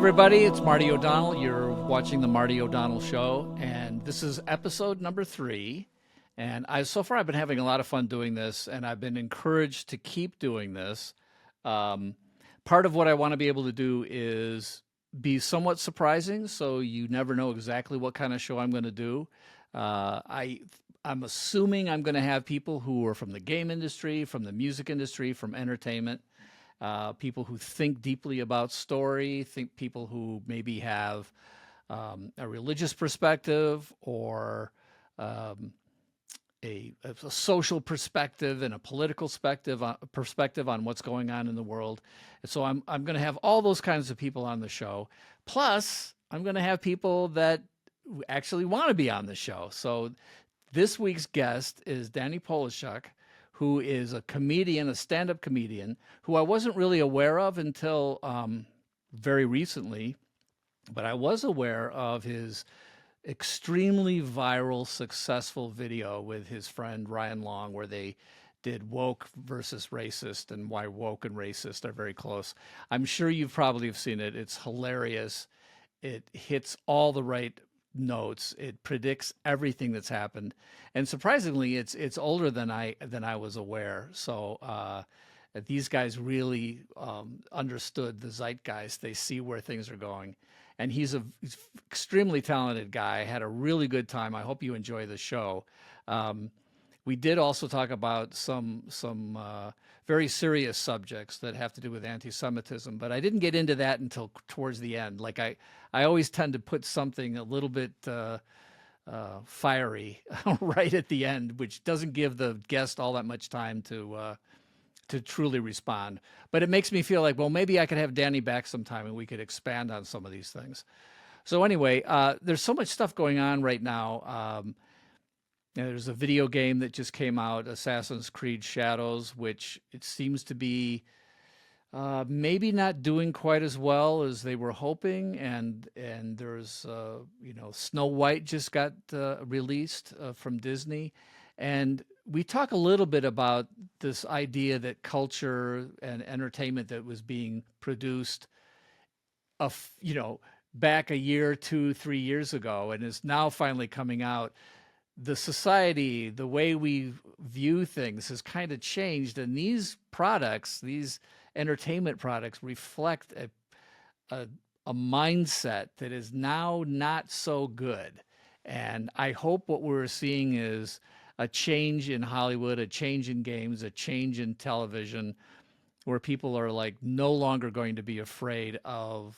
everybody, it's Marty O'Donnell. You're watching the Marty O'Donnell Show, and this is episode number 3. And so far I've been having a lot of fun doing this, and I've been encouraged to keep doing this. Part of what I want to be able to do is be somewhat surprising, so you never know exactly what kind of show I'm going to do. I'm assuming I'm going to have people who are from the game industry, from the music industry, from entertainment. People who think deeply about story, people who maybe have a religious perspective or a social perspective and a political perspective on what's going on in the world. And so I'm going to have all those kinds of people on the show. Plus, I'm going to have people that actually want to be on the show. So this week's guest is Danny Polishchuk, who is a comedian, a stand-up comedian, who I wasn't really aware of until very recently, but I was aware of his extremely viral, successful video with his friend Ryan Long, where they did woke versus racist and why woke and racist are very close. I'm sure you've probably seen it. It's hilarious. It hits all the right notes. It predicts everything that's happened, and surprisingly, it's older than I was aware. So these guys really understood the zeitgeist. They see where things are going, and he's an extremely talented guy. I had a really good time. I hope you enjoy the show. We did also talk about some very serious subjects that have to do with anti-Semitism, but I didn't get into that until towards the end. Like I always tend to put something a little bit fiery right at the end, which doesn't give the guest all that much time to truly respond. But it makes me feel like, well, maybe I could have Danny back sometime and we could expand on some of these things. So anyway, there's so much stuff going on right now. There's a video game that just came out, Assassin's Creed Shadows, which it seems to be maybe not doing quite as well as they were hoping. And there's, Snow White just got released from Disney. And we talk a little bit about this idea that culture and entertainment that was being produced, back a year, 2, 3 years ago, and is now finally coming out. The society, the way we view things has kind of changed. And these products, these entertainment products, reflect a mindset that is now not so good. And I hope what we're seeing is a change in Hollywood, a change in games, a change in television, where people are like no longer going to be afraid of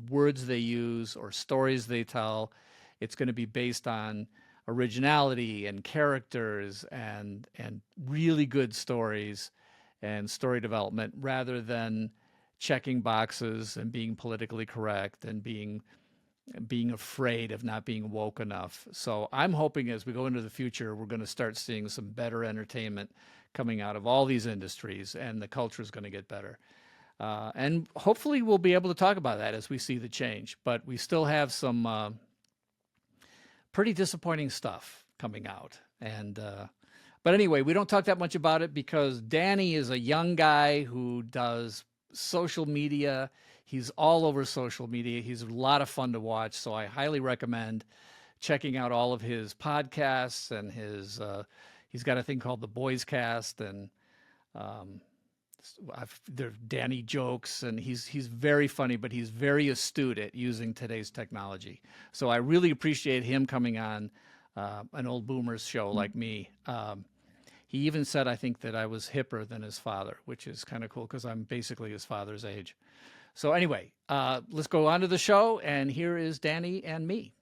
words they use or stories they tell. It's going to be based on originality and characters and really good stories and story development, rather than checking boxes and being politically correct and being afraid of not being woke enough. So I'm hoping as we go into the future, we're going to start seeing some better entertainment coming out of all these industries, and the culture is going to get better. And hopefully we'll be able to talk about that as we see the change. But we still have some pretty disappointing stuff coming out. But anyway, we don't talk that much about it because Danny is a young guy who does social media. He's all over social media. He's a lot of fun to watch. So I highly recommend checking out all of his podcasts, and he's got a thing called the Boyscast, and there's Danny jokes, and he's very funny, but he's very astute at using today's technology. So I really appreciate him coming on an old boomer's show like me. He even said, I think, that I was hipper than his father, which is kind of cool because I'm basically his father's age. So anyway, let's go on to the show, and here is Danny and me.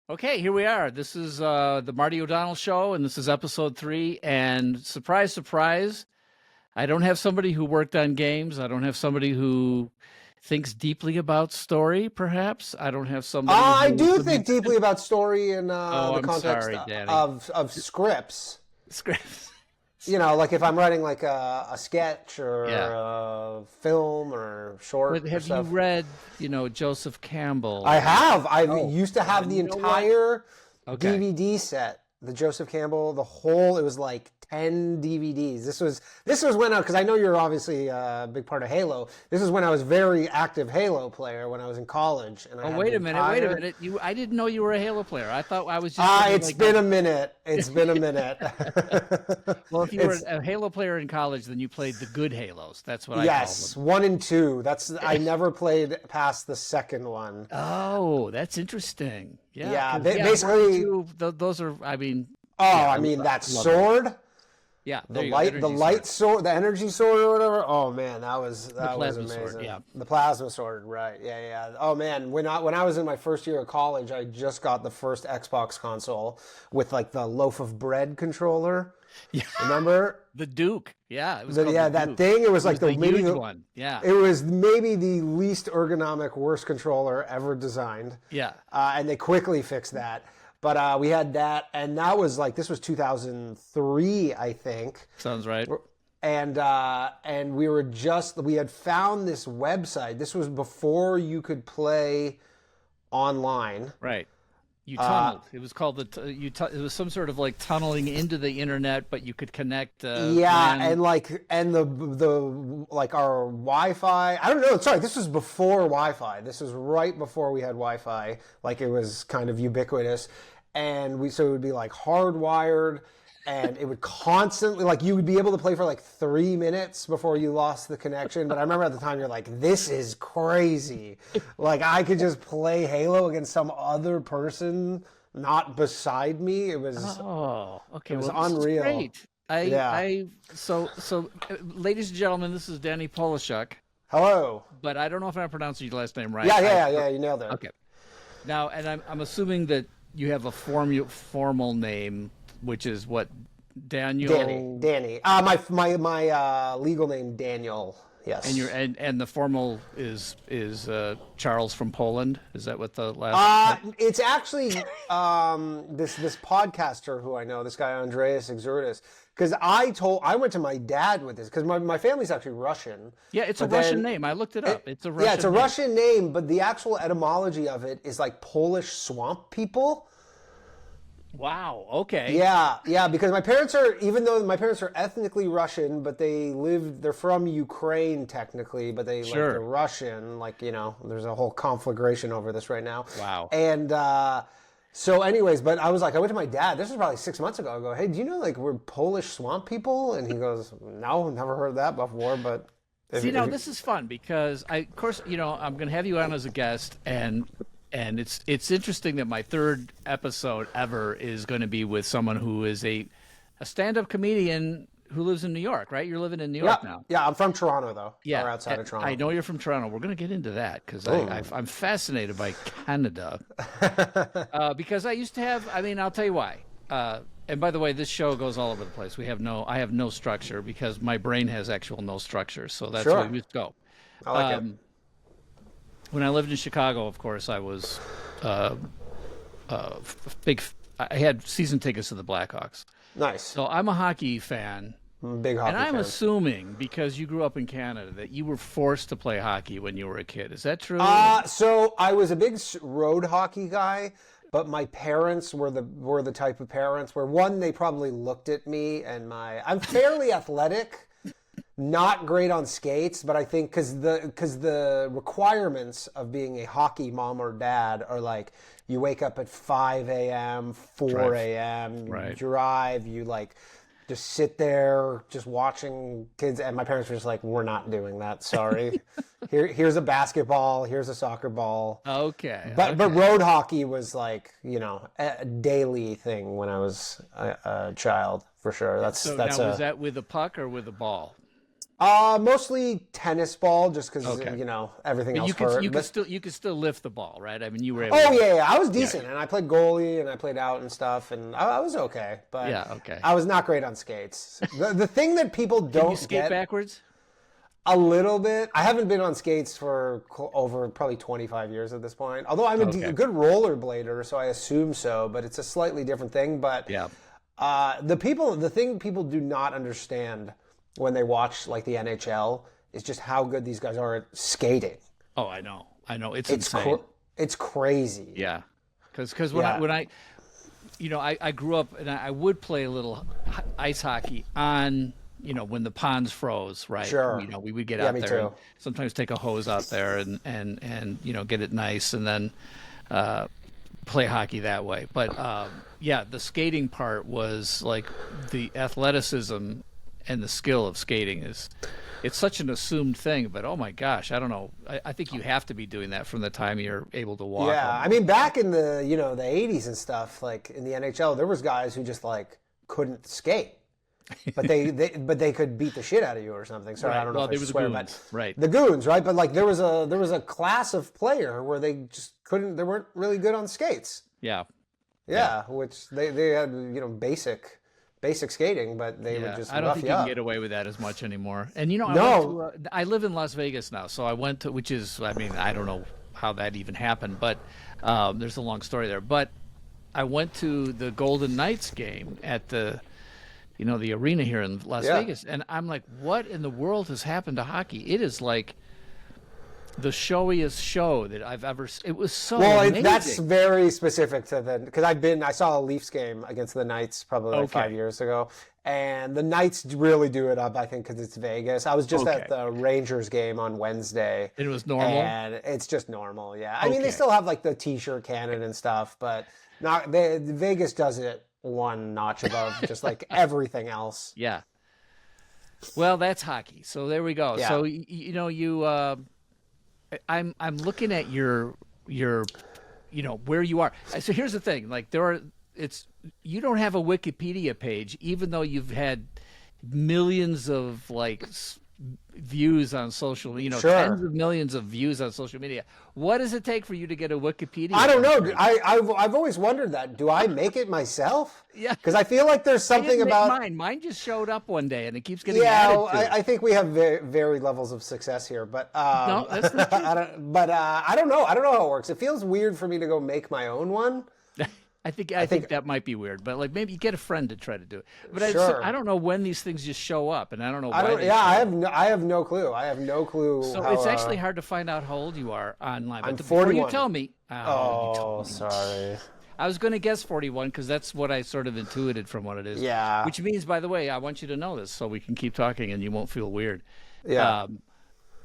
Okay, here we are. This is the Marty O'Donnell Show, and this is episode 3. And surprise, surprise, I don't have somebody who worked on games. I don't have somebody who thinks deeply about story, perhaps. I don't have somebody I do think deeply about story in the context Danny. of scripts. Scripts. Like if I'm writing like a sketch or a film or short. But have you read, Joseph Campbell? I have. I used to have the entire DVD set, the Joseph Campbell, it was like 10 DVDs. This was when because I know you're obviously a big part of Halo. This is when I was very active Halo player when I was in college. And I wait a minute. I didn't know you were a Halo player. I thought I was just. It's been a minute. It's been a minute. Well, if you were a Halo player in college, then you played the good Halos. That's what I call them. Yes, 1 and 2. I never played past the second one. Oh, that's interesting. Yeah. Basically, those are. I mean. Oh, yeah, I mean that sword. That. Yeah, the light sword, the energy sword or whatever. Oh man, that was amazing. Sword, yeah. The plasma sword, right? Yeah. Oh man, when I was in my first year of college, I just got the first Xbox console with like the loaf of bread controller. Yeah. Remember? The Duke. Yeah. It was that Duke. Thing. It was like the huge one. Yeah. It was maybe the least ergonomic, worst controller ever designed. Yeah. And they quickly fixed that. But we had that, and that was this was 2003, I think. Sounds right. And we had found this website. This was before you could play online. Right. You tunneled. It was called it was some sort of like tunneling into the internet, but you could connect. And our Wi-Fi. I don't know. Sorry, this was before Wi-Fi. This was right before we had Wi-Fi. Like it was kind of ubiquitous, and so it would be like hardwired, and it would constantly you would be able to play for like 3 minutes before you lost the connection. But I remember at the time you're like, this is crazy. Like I could just play Halo against some other person not beside me. It was okay. It was well, unreal. Great. So, ladies and gentlemen, this is Danny Polishchuk. Hello. But I don't know if I'm pronouncing your last name right. Yeah. You nailed it. Okay. Now, and I'm assuming that you have a formal name, which is what, Daniel? Danny. My legal name, Daniel. Yes. And the formal is Charles from Poland. Is that what the last? It's actually this podcaster who I know, this guy Andreas Exurtis. Because I went to my dad with this because my family's actually Russian. Yeah, it's a Russian name. I looked it up. It's a Russian. Yeah, it's a Russian name, but the actual etymology of it is like Polish swamp people. Wow. Okay. Yeah, because my parents are, even though my parents are ethnically Russian, but they're from Ukraine technically, but they're Russian. There's a whole conflagration over this right now. Wow. And so anyways, but I went to my dad, this was probably 6 months ago. I go, hey, do you know we're Polish swamp people? And he goes, no, never heard that before, but. This is fun because I'm going to have you on as a guest, and it's interesting that my third episode ever is going to be with someone who is a stand-up comedian who lives in New York, right? You're living in New York now. Yeah, I'm from Toronto, though. Yeah. Or outside of Toronto. I know you're from Toronto. We're going to get into that because I'm fascinated by Canada. Because I used to have, I'll tell you why. And by the way, this show goes all over the place. I have no structure because my brain has actual no structure. So that's where we used to go. I like it. When I lived in Chicago, of course, I was big. I had season tickets to the Blackhawks. Nice. So I'm a hockey fan. Big hockey And I'm fan. assuming, because you grew up in Canada, that you were forced to play hockey when you were a kid. Is that true? So I was a big road hockey guy, but my parents were the type of parents where, one, they probably looked at me and I'm fairly athletic. Not great on skates, but I think because the requirements of being a hockey mom or dad are like you wake up at 5 a.m., 4 a.m., you drive, you just sit there just watching kids. And my parents were just like, we're not doing that. Sorry. Here's a basketball. Here's a soccer ball. Okay. But road hockey was a daily thing when I was a child, for sure. Was that with a puck or with a ball? Mostly tennis ball, just because everything else hurt. You could still lift the ball, right? You were able. Oh yeah, I was decent, and I played goalie, and I played out and stuff, and I was okay. But I was not great on skates. The thing that people don't Can you skate get backwards? a little bit. I haven't been on skates for over probably 25 years at this point. Although I'm a good rollerblader, so I assume so. But it's a slightly different thing. But the thing people do not understand when they watch the NHL is just how good these guys are at skating. Oh, I know. It's insane. It's crazy. Yeah, because when I I grew up and I would play a little ice hockey on, when the ponds froze, right? Sure. We would get Yeah, out me there and too. sometimes take a hose out there and get it nice and then play hockey that way. But yeah, the skating part was like the athleticism and the skill of skating it's such an assumed thing, but oh my gosh, I don't know. I think you have to be doing that from the time you're able to walk. Yeah, I mean, back in the the 80s and stuff, like in the NHL, there was guys who just like couldn't skate, but they could beat the shit out of you or something. Sorry, Right. I don't know Well, if they I were the swear, goons. but Right. the goons, right? But like there was a class of player where they just couldn't, they weren't really good on skates. Yeah. Yeah, which they had basic skating, but they would just I don't rough think you you can up. get away with that as much anymore. And No. I live in Las Vegas now, so I went to, which is, I mean, I don't know how that even happened, but there's a long story there. But I went to the Golden Knights game at the arena here in Las Yeah. Vegas, and I'm like, what in the world has happened to hockey? It is like the showiest show that I've ever. It was so amazing. That's very specific to because I saw a Leafs game against the Knights probably like Okay. 5 years ago, and the Knights really do it up. I think because it's Vegas. I was just Okay. at the Rangers game on Wednesday. It was normal? and it's just normal. Yeah, I mean they Okay. still have like the T-shirt cannon and stuff, but Vegas does it one notch above just like everything else. Yeah. Well, that's hockey. So there we go. Yeah. So I'm looking at your where you are. So here's the thing. Like you don't have a Wikipedia page, even though you've had millions of views on social, Sure. tens of millions of views on social media. What does it take for you to get a Wikipedia? I don't know. page? I've always wondered that. Do I make it myself? Yeah. Because I feel like there's I something didn't make about. mine. Mine just showed up one day, and it keeps getting Yeah, added well, to. I think we have varied levels of success here, but No, that's not true. I don't know. I don't know how it works. It feels weird for me to go make my own one. I think that might be weird, but like maybe get a friend to try to do it. But Sure. I don't know when these things just show up, and I don't know why. I don't. they Yeah, show I have no clue. I have no clue. So how, it's actually hard to find out how old you are online. I'm But before you 41. tell me, you Oh, told me. sorry. I was going to guess 41 because that's what I sort of intuited from what it is. Yeah. Which means, by the way, I want you to know this so we can keep talking and you won't feel weird. Yeah.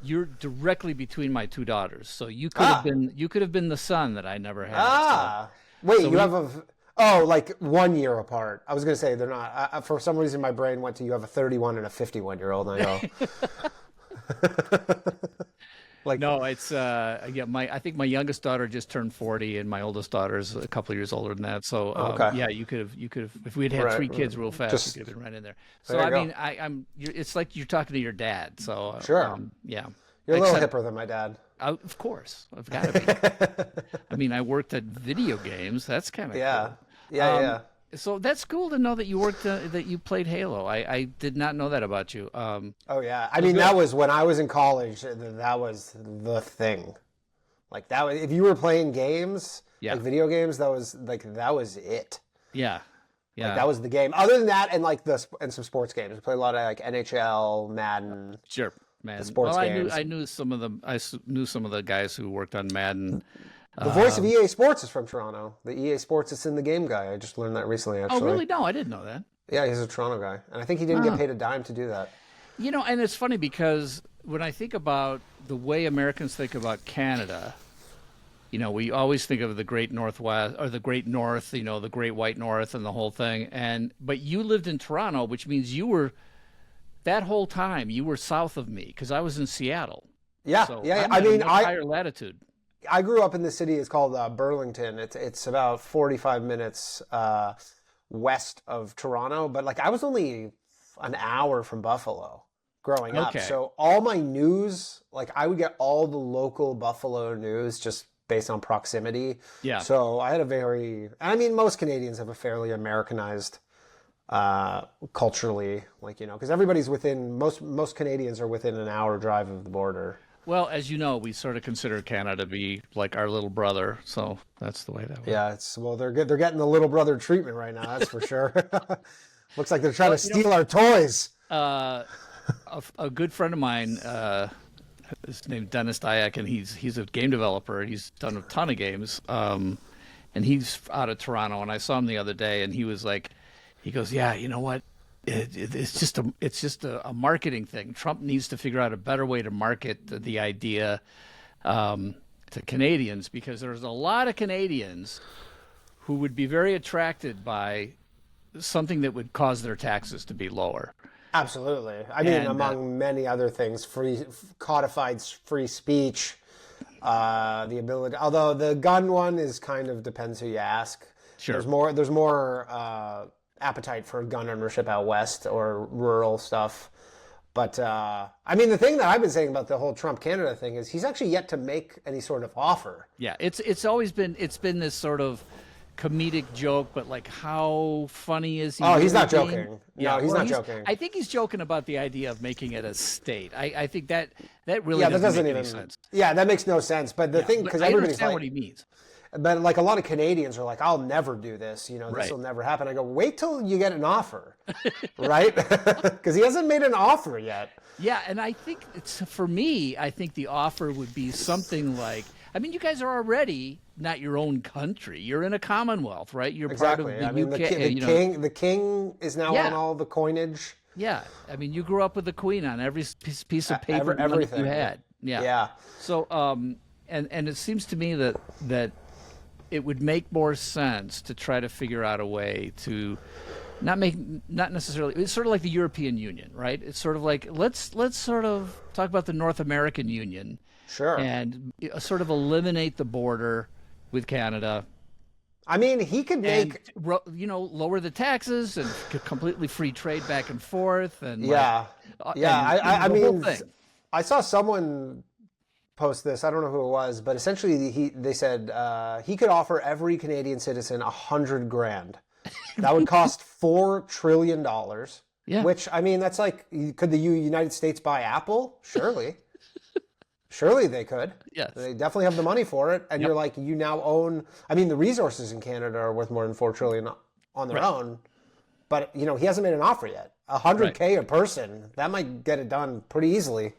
You're directly between my two daughters, so you could have been the son that I never had. Wait. so You have a. Oh, like 1 year apart. I was gonna say they're not. For some reason, my brain went to you have a 31 and a 51-year-old. I go. Like No, it's I think my youngest daughter just turned 40 and my oldest daughter's a couple of years older than that. So Okay. yeah, you could have if we'd had Right, three kids real fast, just- you could have been right in there. So There you I go. mean, it's like you're talking to your dad. So Sure. yeah. you're a little Except- hipper than my dad. Of course, I've got to be. I mean, I worked at video games. That's kind of Yeah. cool. Yeah. So that's cool to know that you worked that you played Halo. I did not know that about you. Oh yeah. I mean, that was when I was in college. That was the thing. Like that was if you were playing games, Yeah. like video games. That was it. Yeah, yeah. Like that was the game. Other than that, and some sports games. We played a lot of like NHL, Madden. Sure, Madden. sports well, games. I knew some of them. Knew some of the guys who worked on Madden. The voice of EA Sports is from Toronto. The EA Sports that's in the game guy. I just learned that recently. Actually. Oh, really? No, I didn't know that. Yeah, he's a Toronto guy, and I think he didn't get paid a dime to do that. And it's funny because when I think about the way Americans think about Canada, we always think of the Great Northwest or the Great North, the Great White North and the whole thing. But you lived in Toronto, which means you were that whole time you were south of me because I was in Seattle. Yeah, So yeah. I'm I at a mean, much higher latitude. I grew up in the city. It's called Burlington. It's about 45 minutes west of Toronto, but like I was only an hour from Buffalo growing up. Okay. So all my news, like I would get all the local Buffalo news just based on proximity. Yeah. So I had most Canadians have a fairly Americanized culturally, because everybody's most Canadians are within an hour drive of the border. Well, as you know, we sort of consider Canada to be like our little brother, so that's the way that works. Yeah, they're good. They're getting the little brother treatment right now. That's for sure. Looks like they're trying to steal our toys. A good friend of mine, his name's Dennis Dyack, and he's a game developer. He's done a ton of games. and he's out of Toronto, and I saw him the other day, and he was like, he goes, yeah, you know what? It's just a marketing thing. Trump needs to figure out a better way to market the idea to Canadians, because there's a lot of Canadians who would be very attracted by something that would cause their taxes to be lower. Absolutely. I mean, among many other things, codified free speech, the ability. Although the gun one is kind of depends who you ask. Sure. There's more appetite for gun ownership out west or rural stuff. But I mean, the thing that I've been saying about the whole Trump Canada thing is he's actually yet to make any sort of offer. Yeah, it's always been this sort of comedic joke, but like, how funny is he? Oh, he's not being? joking. Yeah, no, he's not joking. I think he's joking about the idea of making it a state. I think that really that doesn't make even any sense. Yeah, that makes no sense. But the thing, because I everybody's understand like, what he means. but like a lot of Canadians are like, I'll never do this. You know, this will never happen. I go, wait till you get an offer, right? Because he hasn't made an offer yet. Yeah, and I think for me, I think the offer would be something like, I mean, you guys are already not your own country. You're in a Commonwealth, right? You're Exactly. part of the I mean, UK. the king is now on all the coinage. Yeah, I mean, you grew up with the Queen on every piece of paper everything you had. Yeah. Yeah. So, and it seems to me that it would make more sense to try to figure out a way to not necessarily. It's sort of like the European Union, right? It's sort of like let's sort of talk about the North American Union. Sure. And sort of eliminate the border with Canada. I mean, he could make, lower the taxes and completely free trade back and forth. And I mean, I saw someone post this. I don't know who it was, but essentially they said he could offer every Canadian citizen $100 grand. That would cost $4 trillion. Yeah. Which, I mean, that's like, could the United States buy Apple? Surely. Surely they could. Yes. They definitely have the money for it. And you're like, you now own, I mean, the resources in Canada are worth more than $4 trillion on their own. But, he hasn't made an offer yet. $100K a person, that might get it done pretty easily.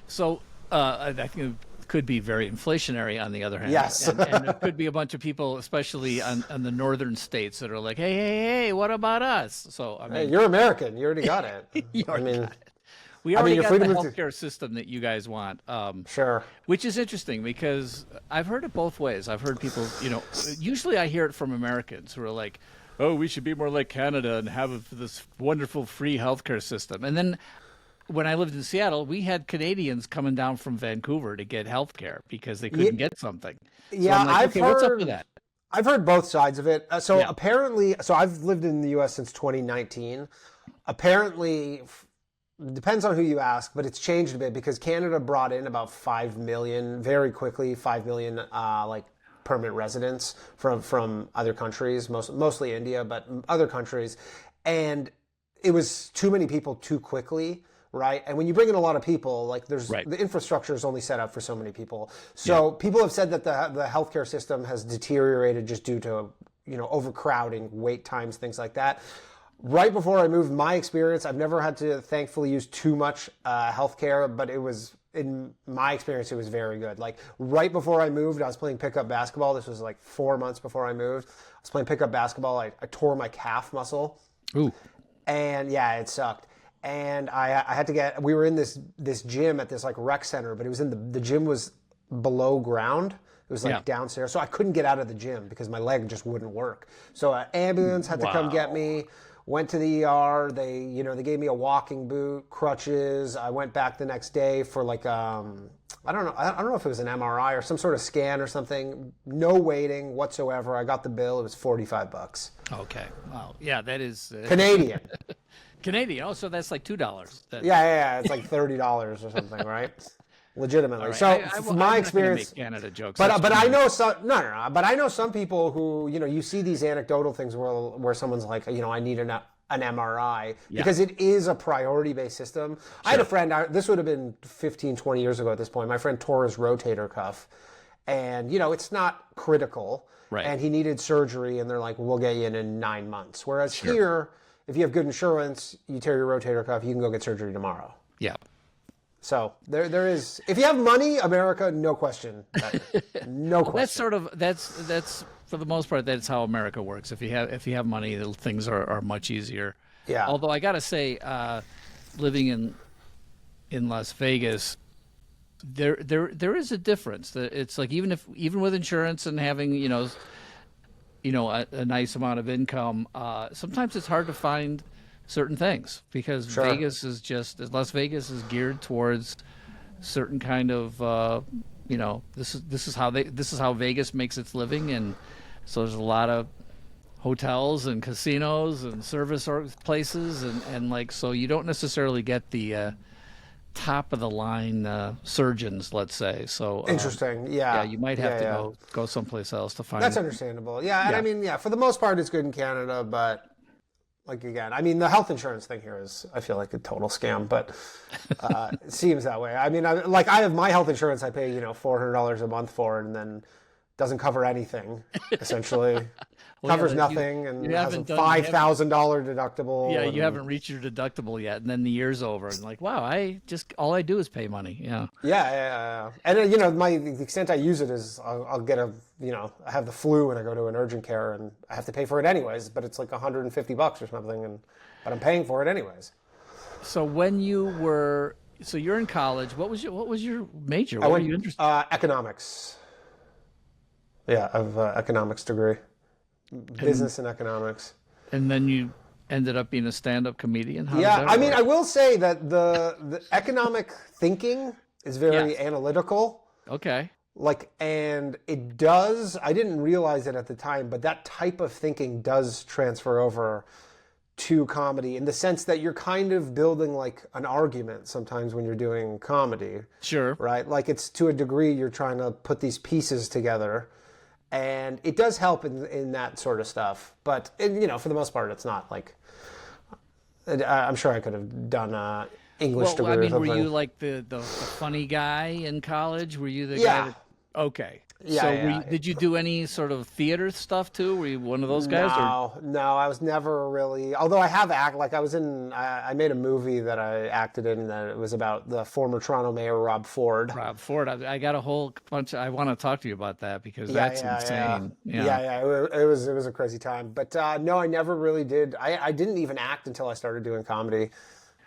So I think it could be very inflationary on the other hand. Yes. and there could be a bunch of people, especially on the northern states, that are like, hey, what about us? So, I mean, hey, you're American. You already got it. We already got the healthcare system that you guys want. Sure. Which is interesting because I've heard it both ways. I've heard people, usually I hear it from Americans who are like, oh, we should be more like Canada and have this wonderful free healthcare system. And then when I lived in Seattle, we had Canadians coming down from Vancouver to get healthcare because they couldn't get something. So I'm like, I've heard, what's up with that? I've heard both sides of it. Apparently, I've lived in the U.S. since 2019. Apparently, depends on who you ask, but it's changed a bit because Canada brought in about 5 million very quickly, 5 million like permanent residents from other countries, mostly India, but other countries. And it was too many people too quickly, right? And when you bring in a lot of people, like the infrastructure is only set up for so many people. So people have said that the healthcare system has deteriorated just due to, overcrowding, wait times, things like that. Right before I moved, my experience, I've never had to thankfully use too much healthcare, but it was, in my experience, it was very good. Like right before I moved, I was playing pickup basketball. This was like 4 months before I moved. I was playing pickup basketball. I tore my calf muscle. Ooh. And yeah, it sucked. And I had to we were in this gym at this like rec center, but it was the gym was below ground. It was like downstairs. So I couldn't get out of the gym because my leg just wouldn't work. So an ambulance had to come get me. Went to the ER. They gave me a walking boot, crutches. I went back the next day for like I don't know if it was an MRI or some sort of scan or something. No waiting whatsoever. I got the bill. It was $45. Okay. Wow. Yeah, that is Canadian. Canadian. Oh, so that's like $2. Yeah. It's like $30 or something, right? Legitimately. Right. So I'm my not experience, make Canada jokes. but I know some but I know some people who you see these anecdotal things where someone's like I need an MRI because it is a priority based system. Sure. I had a friend. This would have been 15, 20 years ago at this point. My friend tore his rotator cuff, and it's not critical, right? And he needed surgery, and they're like, "We'll get you in 9 months." Whereas here, if you have good insurance, you tear your rotator cuff, you can go get surgery tomorrow. Yeah. So there is, if you have money, America, no question, no question. That's for the most part, that's how America works. If you have money, things are much easier. Yeah. Although I gotta say, living in Las Vegas, there is a difference. It's like even with insurance and having a nice amount of income, sometimes it's hard to find certain things because Sure. Las Vegas is geared towards certain kind of this is how Vegas makes its living, and so there's a lot of hotels and casinos and service places and like, so you don't necessarily get the top of the line surgeons, let's say. So Interesting. Yeah. you might have to go someplace else to find. That's understandable. Yeah, and Yeah. I mean, for the most part, it's good in Canada, but like again, I mean, the health insurance thing here is, I feel like, a total scam, but it seems that way. I mean, I have my health insurance I pay $400 a month for, and then doesn't cover anything essentially. Covers nothing, and has a $5,000 deductible. Yeah, you haven't reached your deductible yet, and then the year's over, and like, wow, all I do is pay money. Yeah. Yeah. And the extent I use it is I'll get I have the flu and I go to an urgent care and I have to pay for it anyways, but it's like $150 or something, but I'm paying for it anyways. So you're in college. What was your major? What were you interested? Economics. Yeah, I have an economics degree. Business and economics. And then you ended up being a stand-up comedian? I mean, I will say that the economic thinking is very analytical. Okay. And it does, I didn't realize it at the time, but that type of thinking does transfer over to comedy in the sense that you're kind of building like an argument sometimes when you're doing comedy. Sure. Right? Like, it's to a degree you're trying to put these pieces together. And it does help in that sort of stuff. But, for the most part, it's not like... I'm sure I could have done an English degree or something. Were you like the funny guy in college? Were you the guy that... Okay. Did you do any sort of theater stuff too? Were you one of those guys? No, I was never really. Although I have acted, like I made a movie that I acted in that it was about the former Toronto mayor Rob Ford. I got a whole bunch. I want to talk to you about that because that's insane. Yeah. It was a crazy time. But no, I never really did. I didn't even act until I started doing comedy,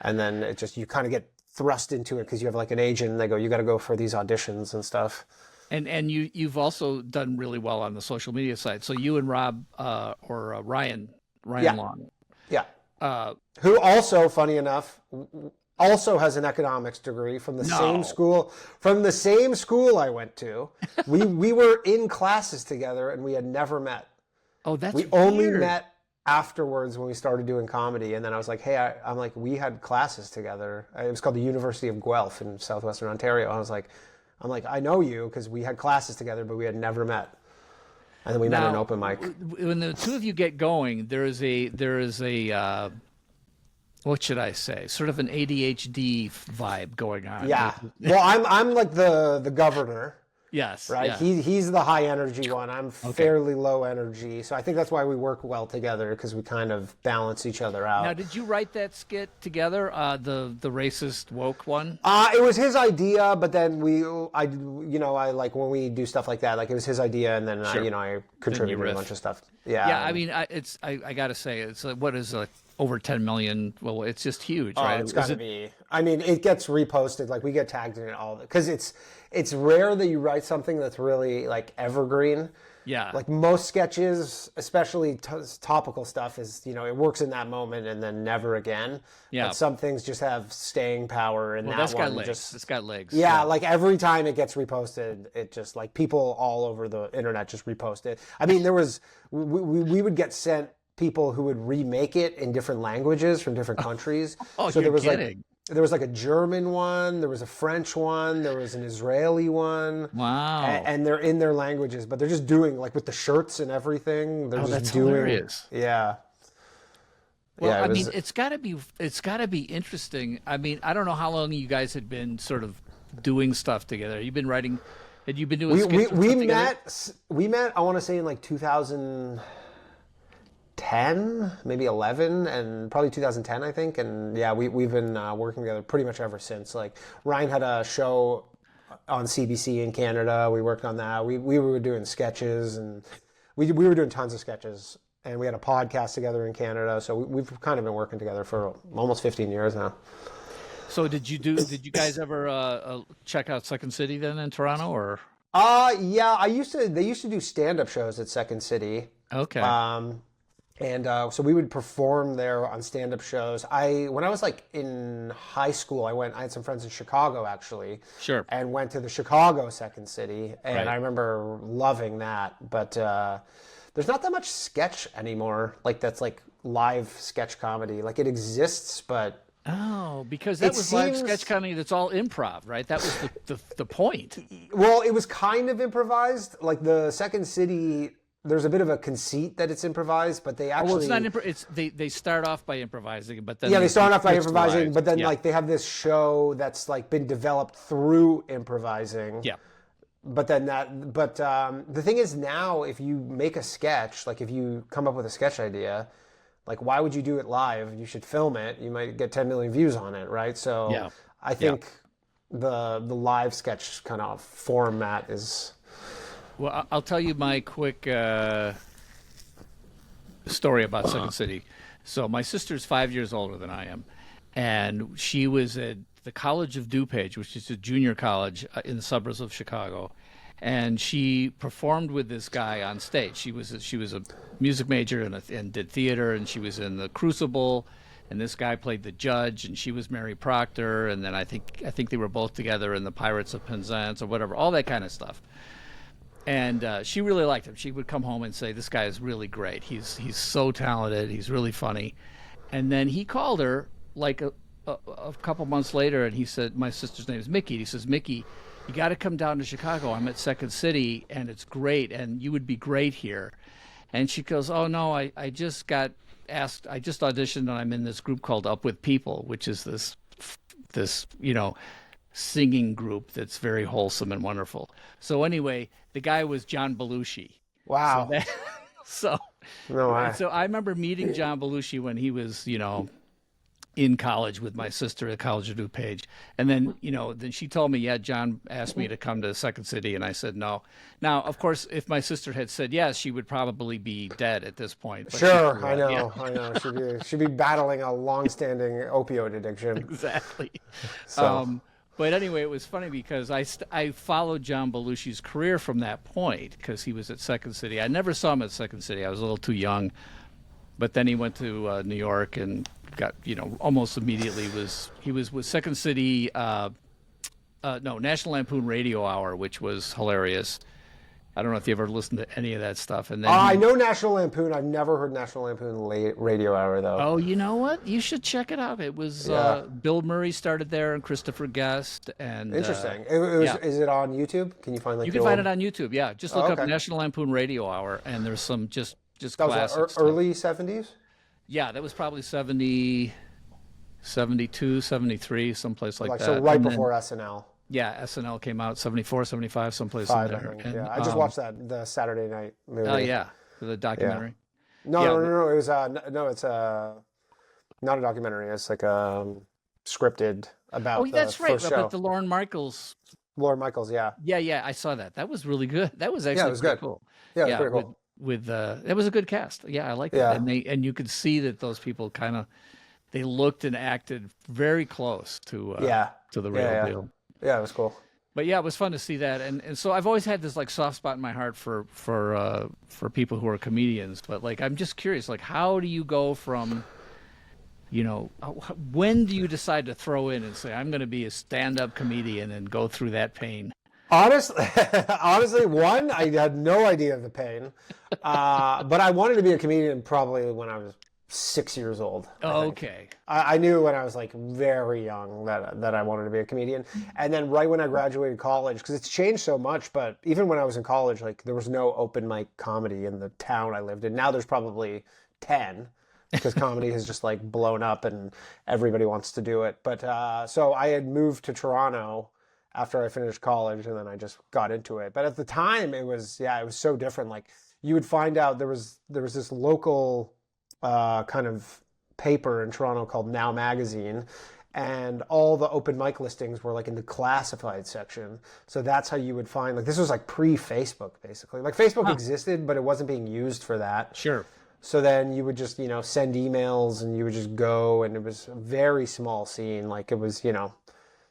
and then it just, you kind of get thrust into it because you have like an agent and they go, you got to go for these auditions and stuff. And you've also done really well on the social media side. So you and Rob Ryan Long. Yeah. Who also, funny enough, also has an economics degree from the same school. From the same school I went to. We were in classes together and we had never met. Oh, that's We only met afterwards when we started doing comedy. And then I was like, hey, I'm like, we had classes together. It was called the University of Guelph in southwestern Ontario. I was like, I know you because we had classes together, but we had never met. And then we met at an open mic. When the two of you get going, there is a what should I say? Sort of an ADHD vibe going on. Yeah. Well, I'm like the governor. Yes. Right. Yeah. He's the high energy one. I'm fairly low energy. So I think that's why we work well together, because we kind of balance each other out. Now, did you write that skit together? The racist woke one? It was his idea, but then I like when we do stuff like that, like it was his idea, and then I contributed a bunch of stuff. Yeah. Yeah. I mean, I got to say, it's like, what is like over 10 million? Well, it's just huge, right? It's got to be. I mean, it gets reposted. Like, we get tagged in it all, because it's rare that you write something that's really like evergreen. Yeah. Like most sketches, especially topical stuff, is, it works in that moment and then never again. Yeah. But some things just have staying power, and that's got legs. It's got legs. Yeah, like every time it gets reposted, it just, like, people all over the internet just repost it. I mean, we would get sent people who would remake it in different languages from different countries. So there was kidding. There was like a German one, there was a French one, there was an Israeli one. Wow. And they're in their languages, but they're just doing, like, with the shirts and everything. They're just that's doing. Hilarious. Yeah. Well, I mean, it's got to be interesting. I mean, I don't know how long you guys had been sort of doing stuff together. You've been writing. Had you been doing? We met. I want to say in like 2010, maybe 11, and probably 2010, I think. And yeah, we've been working together pretty much ever since. Like, Ryan had a show on CBC in Canada. We worked on that. We were doing sketches, and we were doing tons of sketches, and we had a podcast together in Canada. So we've kind of been working together for almost 15 years now. So did you guys ever check out Second City then in Toronto or? Yeah, they used to do stand-up shows at Second City. Okay. So we would perform there on stand-up shows. When I was like in high school, I had some friends in Chicago actually. Sure. And went to the Chicago Second City, and Right. I remember loving that. But there's not that much sketch anymore. Like that's like live sketch comedy. Like it exists, but Oh, because that was live sketch comedy. That's all improv, right? That was the point. well, it was kind of improvised. Like the Second City, there's a bit of a conceit that it's improvised, but they actually. Well, it's not It's they start off by improvising, but then They start off by switch to improvising, live. but then Yeah. like they have this show that's like been developed through improvising. Yeah. But the thing is now, if you make a sketch, like if you come up with a sketch idea, like why would you do it live? You should film it. You might get 10 million views on it, right? So Yeah. I think the live sketch kind of format is. Well, I'll tell you my quick story about Second City. So my sister's 5 years older than I am, and she was at the College of DuPage, which is a junior college in the suburbs of Chicago, and she performed with this guy on stage. She was a music major and did theater, and she was in the Crucible, and this guy played the judge, and she was Mary Proctor, and then I think they were both together in the Pirates of Penzance or whatever, all that kind of stuff. And she really liked him. She would come home and say, "This guy is really great. He's so talented. He's really funny." And then he called her like a couple months later, and he said, "My sister's name is Mickey." He says, "Mickey, you got to come down to Chicago. I'm at Second City, and it's great, and you would be great here." And she goes, "Oh no, I just got asked. I just auditioned, and I'm in this group called Up With People, which is this singing group that's very wholesome and wonderful." So anyway, the guy was John Belushi. Wow. So I remember meeting John Belushi when he was, in college with my sister at College of DuPage. And then, then she told me, yeah, John asked me to come to Second City, and I said no. Now, of course, if my sister had said yes, she would probably be dead at this point. But Sure, I know. She'd be battling a long-standing opioid addiction. Exactly. So. But anyway, it was funny because I followed John Belushi's career from that point because he was at Second City. I never saw him at Second City. I was a little too young. But then he went to New York and got, almost immediately he was with Second City, National Lampoon Radio Hour, which was hilarious. I don't know if you ever listened to any of that stuff. And then I know National Lampoon. I've never heard National Lampoon Radio Hour, though. Oh, you know what? You should check it out. It was Bill Murray started there and Christopher Guest. And interesting. Is it on YouTube? Can you find You can find it on YouTube. Yeah, just look up National Lampoon Radio Hour, and there's some just that classic was stuff. early 70s? Yeah, that was probably 70, 72, 73, someplace like that. So right before SNL. Yeah, SNL came out 74, 75, someplace Five, in there. I think. Yeah, I just watched the Saturday night movie. Oh yeah, the documentary. No. It was it's not a documentary. It's like scripted about. Oh, that's right. First show. About the Lorne Michaels. Lorne Michaels, yeah. Yeah, I saw that. That was really good. That was actually it was pretty good. cool. Yeah, it was pretty cool. It was a good cast. Yeah, I like that. And you could see that those people they looked and acted very close to the real deal. Yeah, it was cool. But yeah, it was fun to see that, and so I've always had this like soft spot in my heart for people who are comedians. But like, I'm just curious, like, how do you go from, when do you decide to throw in and say I'm going to be a stand-up comedian and go through that pain? Honestly, one, I had no idea of the pain, but I wanted to be a comedian probably when I was 6 years old. Okay. I knew when I was like very young that I wanted to be a comedian. And then right when I graduated college, because it's changed so much, but even when I was in college, like there was no open mic comedy in the town I lived in. Now there's probably 10 because comedy has just like blown up and everybody wants to do it. But so I had moved to Toronto after I finished college, and then I just got into it. But at the time it was so different. Like you would find out there was this local kind of paper in Toronto called Now Magazine, and all the open mic listings were like in the classified section. So that's how you would find, like, this was like pre-Facebook basically. Like Facebook existed, but it wasn't being used for that. Sure. So then you would just, send emails and you would just go, and it was a very small scene. Like it was,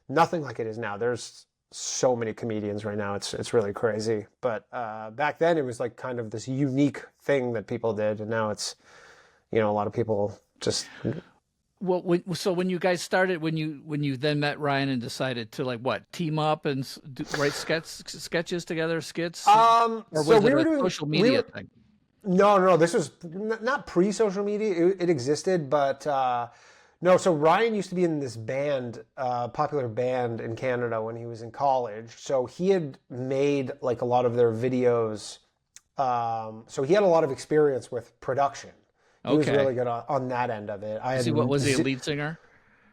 nothing like it is now. There's so many comedians right now. It's really crazy. But back then it was like kind of this unique thing that people did. And now it's, a lot of people just... Well, so when you guys started, when you then met Ryan and decided to like what, team up and write sketches together, skits, or was so it we were a doing social media thing? No. This was not pre-social media. It existed, but no. So Ryan used to be in this band, popular band in Canada when he was in college. So he had made like a lot of their videos. So he had a lot of experience with production. He was really good on that end of it. Was he a lead singer?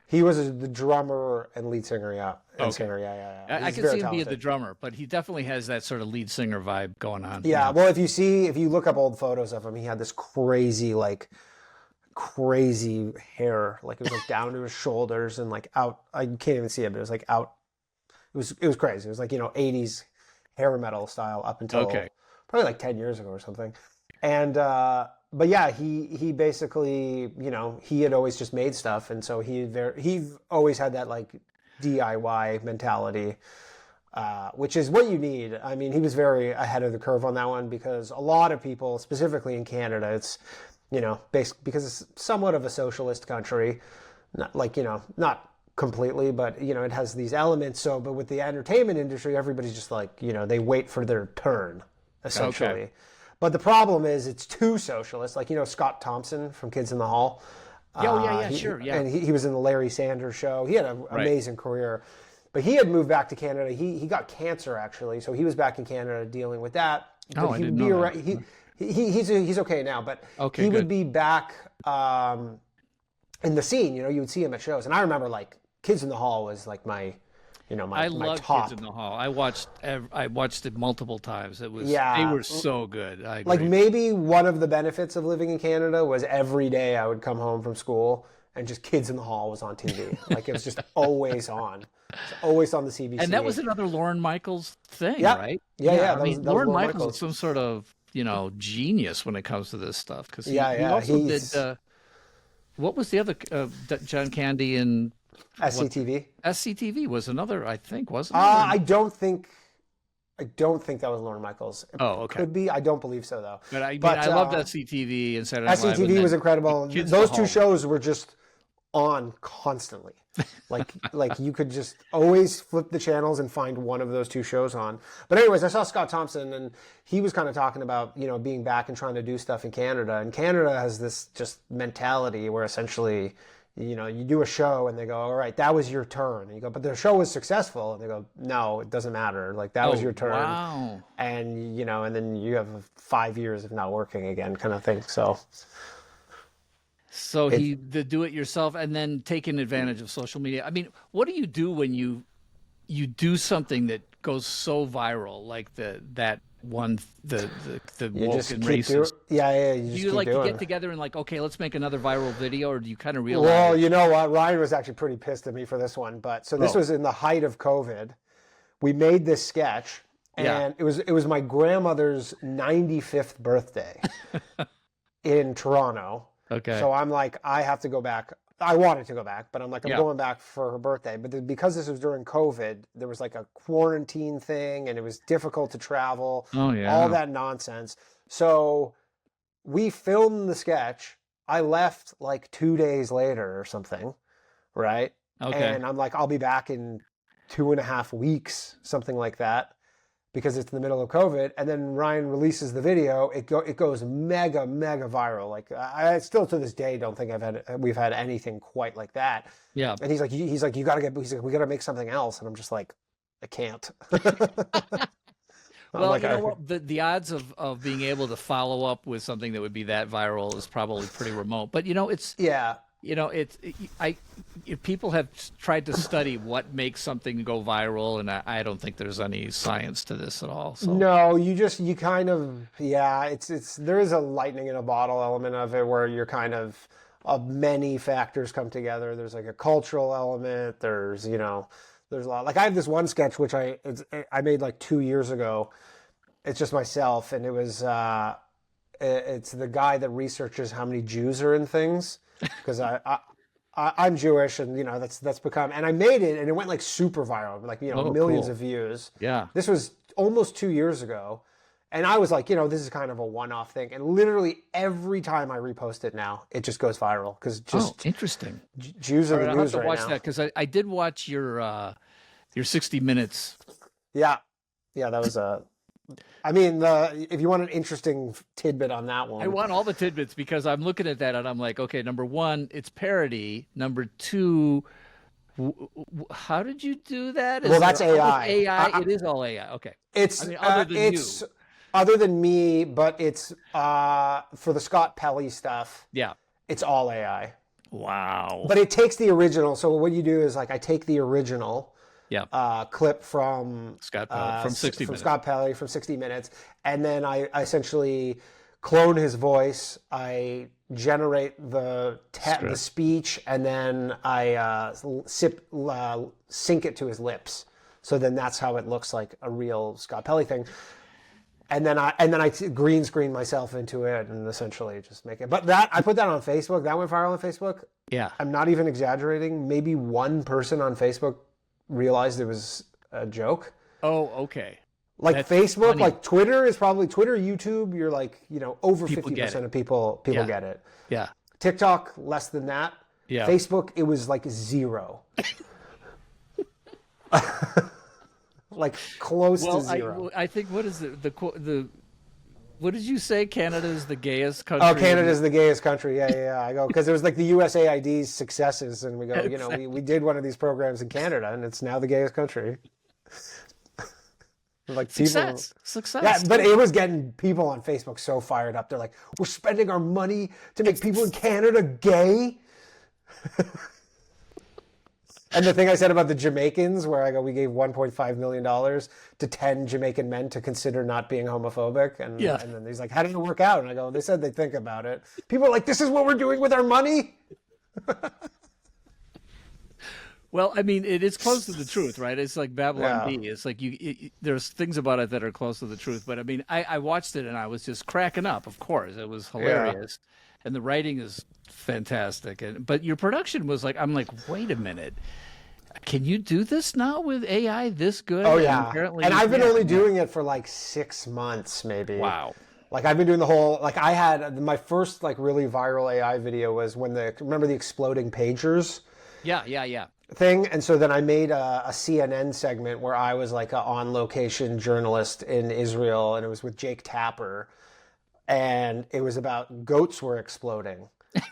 He was the drummer and lead singer, yeah. And singer, yeah. I can see him being the drummer, but he definitely has that sort of lead singer vibe going on. Yeah, well, if you look up old photos of him, he had this crazy hair. Like it was like down to his shoulders and like out. I can't even see it, but it was like out. It was crazy. It was like, 80s hair metal style up until probably like 10 years ago or something. And, but yeah, he basically, he had always just made stuff. And so he always had that like DIY mentality, which is what you need. I mean, he was very ahead of the curve on that one, because a lot of people, specifically in Canada, it's, because it's somewhat of a socialist country, not like, not completely, but, it has these elements. So, but with the entertainment industry, everybody's just like, they wait for their turn, essentially. Okay. But the problem is it's too socialist. Like, Scott Thompson from Kids in the Hall. Sure. And he was in the Larry Sanders Show. He had an amazing career. But he had moved back to Canada. He got cancer, actually. So he was back in Canada dealing with that. But I didn't know that. He's okay now. But he would be back in the scene. You would see him at shows. And I remember, like, Kids in the Hall was like my... I loved top. Kids in the Hall. I watched it multiple times. They were so good. Like maybe one of the benefits of living in Canada was every day I would come home from school and just Kids in the Hall was on TV. Like it was just always on. It's always on the CBC. And that was another Lorne Michaels thing, right? Yeah. I mean, Lorne Michaels is some sort of genius when it comes to this stuff, because he also did. What was the other John Candy and SCTV? SCTV was another, I think, wasn't it? I don't think that was Lorne Michaels. Okay. Could be. I don't believe so, though. But I loved SCTV and Saturday Night Live. SCTV was incredible. Those two shows were just on constantly. Like you could just always flip the channels and find one of those two shows on. But anyways, I saw Scott Thompson, and he was kind of talking about, being back and trying to do stuff in Canada. And Canada has this just mentality where essentially... you do a show and they go, all right, that was your turn. And you go, but the show was successful. And they go, no, it doesn't matter. Like that was your turn. Wow. And, and then you have 5 years of not working again kind of thing. So the do it yourself and then taking advantage of social media. I mean, what do you do when you do something that goes so viral, like the woke and racist? You do you like to get together and like, okay, let's make another viral video, or do you kind of realize? Well, you know what? Ryan was actually pretty pissed at me for this one, but so this was in the height of COVID. We made this sketch, and it was my grandmother's 95th birthday in Toronto. Okay. So I'm like, I have to go back. I wanted to go back, but I'm like, I'm going back for her birthday. But because this was during COVID, there was like a quarantine thing, and it was difficult to travel. Oh, yeah. All that nonsense. So we filmed the sketch. I left like 2 days later or something, right? Okay. And I'm like, I'll be back in 2.5 weeks, something like that, because it's in the middle of COVID. And then Ryan releases the video. It goes mega, mega viral. Like I still to this day don't think we've had anything quite like that. Yeah. And he's like, we got to make something else. And I'm just like, I can't. Well, like, what? The odds of being able to follow up with something that would be that viral is probably pretty remote. But it's people have tried to study what makes something go viral, and I don't think there's any science to this at all. So. No, you kind of, it's there is a lightning in a bottle element of it where you're kind of, many factors come together. There's like a cultural element. There's there's a lot. Like I have this one sketch which I made like 2 years ago. It's just myself, and it's the guy that researches how many Jews are in things, because I'm Jewish, and that's become, and I made it, and it went like super viral, like millions cool. of views. Yeah. This was almost 2 years ago, and I was like, this is kind of a one-off thing, and literally every time I repost it now, it just goes viral because just interesting. Jews are the I'll news have to right watch now. that because I did watch your 60 Minutes. Yeah, that was a. I mean, if you want an interesting tidbit on that one. I want all the tidbits because I'm looking at that and I'm like, okay, number one, it's parody. Number two, how did you do that? Well, that's AI. AI. It is all AI. Okay. It's other than you. Other than me, but it's for the Scott Pelley stuff. Yeah. It's all AI. Wow. But it takes the original. So what you do is like I take the original. Yeah. Clip from Scott Pelley, from 60 Minutes. Scott Pelley from 60 Minutes, and then I essentially clone his voice. I generate the speech, and then I sync it to his lips. So then that's how it looks like a real Scott Pelley thing. And then I green screen myself into it and essentially just make it. But I put that on Facebook. That went viral on Facebook. Yeah. I'm not even exaggerating. Maybe one person on Facebook realized it was a joke. Oh, okay. Like That's Facebook, funny. like Twitter is probably YouTube. You're like, over 50% of people get it. Yeah. TikTok, less than that. Yeah. Facebook, it was like 0. Like close to 0. I think what is the what did you say? Canada is the gayest country. Oh, Canada's the gayest country. Yeah. I go because it was like the USAID's successes, and we go, Exactly. we did one of these programs in Canada, and it's now the gayest country. Like Success. Yeah, but it was getting people on Facebook so fired up. They're like, "We're spending our money to make people in Canada gay." And the thing I said about the Jamaicans, where I go, we gave $1.5 million to 10 Jamaican men to consider not being homophobic. And then he's like, how did it work out? And I go, they said they'd think about it. People are like, this is what we're doing with our money? Well, I mean, it is close to the truth, right? It's like Babylon Yeah. Bee. It's like there's things about it that are close to the truth. But I mean, I watched it and I was just cracking up. Of course, it was hilarious, and the writing is fantastic. But your production was like, I'm like, wait a minute, can you do this now with AI this good? Oh, yeah. Apparently, And I've been only doing it for like 6 months, maybe. Wow. Like I've been doing the whole, like I had, my first like really viral AI video was when remember the exploding pagers? Yeah. Thing. And so then I made a CNN segment where I was like an on-location journalist in Israel, and it was with Jake Tapper, and it was about goats were exploding,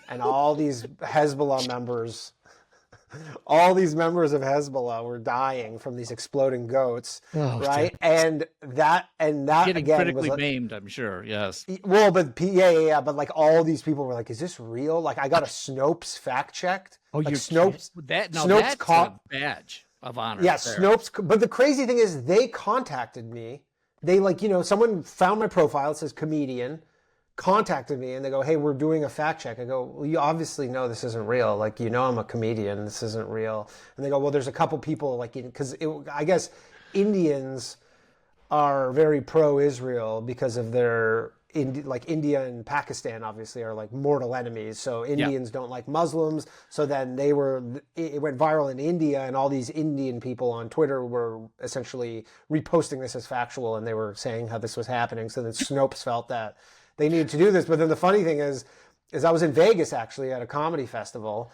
and all these members of Hezbollah were dying from these exploding goats, right? And that Getting again critically was maimed, I'm sure. Yes. well, but yeah. But like all these people were like, "Is this real?" Like I got a Snopes fact checked. Oh, like you're Snopes. that's caught a badge of honor. Yeah, there. Snopes. But the crazy thing is, they contacted me. They someone found my profile. It says comedian. Contacted me and they go, "Hey, we're doing a fact check." I go, "Well, you obviously know this isn't real. Like, I'm a comedian. This isn't real." And they go, "Well, there's a couple people because I guess Indians are very pro-Israel because of their India and Pakistan obviously are like mortal enemies. So Indians don't like Muslims. So then it went viral in India, and all these Indian people on Twitter were essentially reposting this as factual, and they were saying how this was happening. So then Snopes felt that they needed to do this. But then the funny thing is I was in Vegas actually at a comedy festival,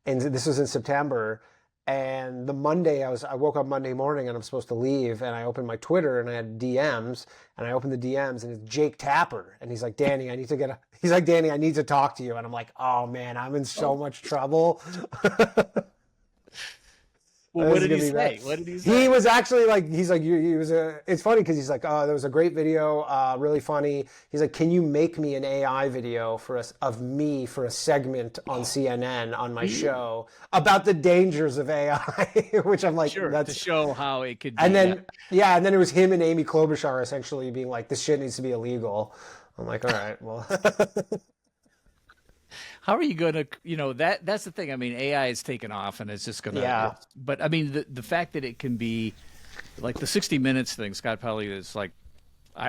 and this was in September. And the Monday I woke up Monday morning and I'm supposed to leave, and I opened my Twitter and I had DMs, and I opened the DMs and it's Jake Tapper, and he's like, "Danny, I need to talk to you." And I'm like, "Oh man, I'm in so much trouble." Well, what did he say? What did he say? He was actually like, it's funny because he's like, "Oh, that was a great video, really funny." He's like, "Can you make me an AI video of me for a segment on CNN on my show about the dangers of AI?" Which I'm like, sure, that's to show how it could be. And then, and then it was him and Amy Klobuchar essentially being like, "This shit needs to be illegal." I'm like, all right, well. How are you going to, that's the thing. I mean, AI is taken off and it's just going Yeah. to, but I mean, the fact that it can be like the 60 Minutes thing, Scott Pelley is like,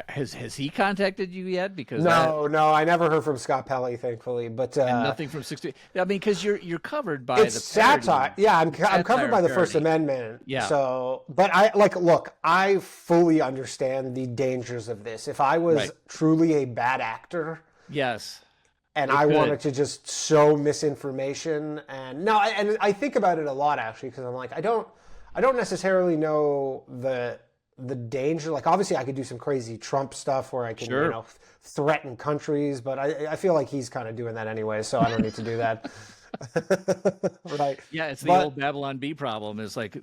has he contacted you yet? Because No, I never heard from Scott Pelley, thankfully. But and nothing from 60. I mean, because you're covered by it's the satire. Yeah, I'm covered by the First parody. Amendment. Yeah. So, but look, I fully understand the dangers of this. If I was Right. truly a bad actor, Yes. and It I could. wanted to just sow misinformation, and no, and I think about it a lot actually, because I'm like, I don't necessarily know the danger. Like, obviously, I could do some crazy Trump stuff where I can, Sure. threaten countries, but I feel like he's kind of doing that anyway, so I don't need to do that. Right. Yeah, it's the But- old Babylon Bee problem. Is like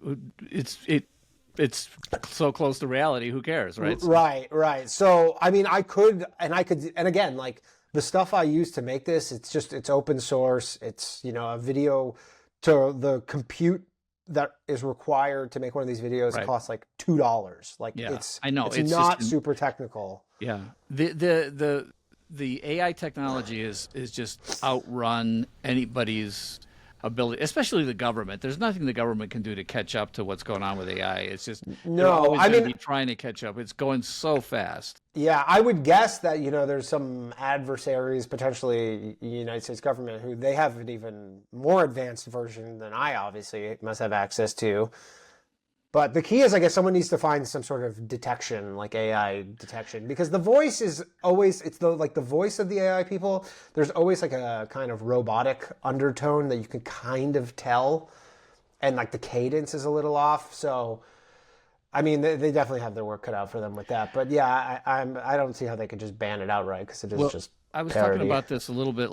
it's so close to reality. Who cares, right? Right. So, I mean, I could, and again, like the stuff I use to make this, it's open source. It's, a video to the compute that is required to make one of these videos Right. costs like $2. Like Yeah, I know. it's It's not just- super technical. Yeah. The AI technology is just outrun anybody's ability, especially the government. There's nothing the government can do to catch up to what's going on with AI. It's just they're No, always I gonna mean- be trying to catch up. It's going so fast. Yeah, I would guess that, there's some adversaries, potentially the United States government, who they have an even more advanced version than I obviously must have access to. But the key is, I guess, someone needs to find some sort of detection, like AI detection, because the voice is always, it's the voice of the AI people. There's always like a kind of robotic undertone that you can kind of tell, and like the cadence is a little off. So, I mean, they definitely have their work cut out for them with that. But yeah, I don't see how they could just ban it outright, because it is just I was parody. talking about this a little bit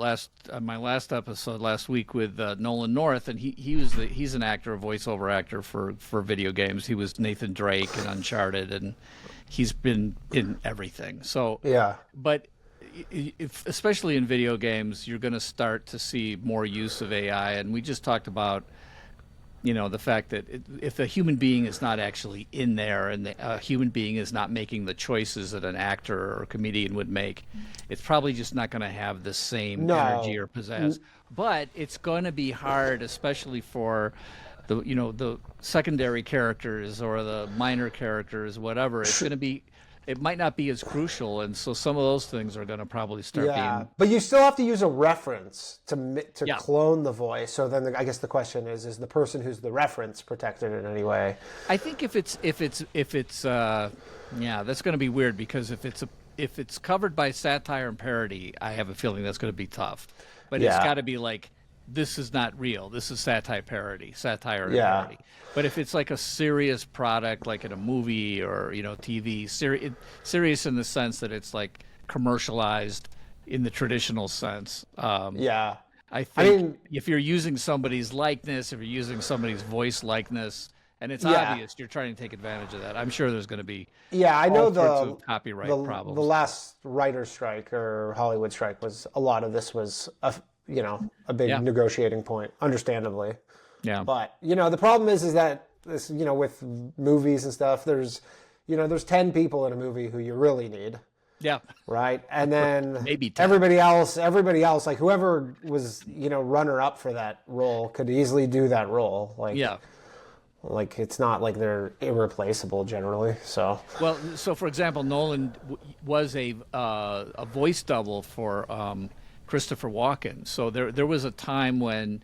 my last episode last week with Nolan North, and he's an actor, a voiceover actor for video games. He was Nathan Drake in Uncharted, and he's been in everything. So Yeah. but especially in video games, you're going to start to see more use of AI, and we just talked about the fact that if a human being is not actually in there and a human being is not making the choices that an actor or comedian would make, it's probably just not going to have the same energy or pizzazz. But it's going to be hard, especially for the secondary characters or the minor characters, whatever. It's going to be. It might not be as crucial, and so some of those things are going to probably start being. But you still have to use a reference to Yeah. clone the voice. So then I guess the question is the person who's the reference protected in any way? I think if it's that's going to be weird, because if it's covered by satire and parody, I have a feeling that's going to be tough. But it's Yeah. got to be like, this is not real. This is satire and parody. Yeah. But if it's like a serious product, like in a movie or TV, serious in the sense that it's like commercialized in the traditional sense. Yeah. I think mean- if you're using somebody's likeness, if you're using somebody's voice likeness, and it's Yeah. obvious you're trying to take advantage of that, I'm sure there's going to be Yeah, I know all sorts of copyright the problems. the last writer's strike or Hollywood strike was a lot of this was a big Yeah. negotiating point, understandably. Yeah. But the problem is that this with movies and stuff, there's 10 people in a movie who you really need, Yeah. right? And then Maybe 10. everybody else, like whoever was runner up for that role could easily do that role. Like Yeah. like it's not like they're irreplaceable generally. So Well, so for example, Nolan was a voice double for Christopher Walken. So there was a time when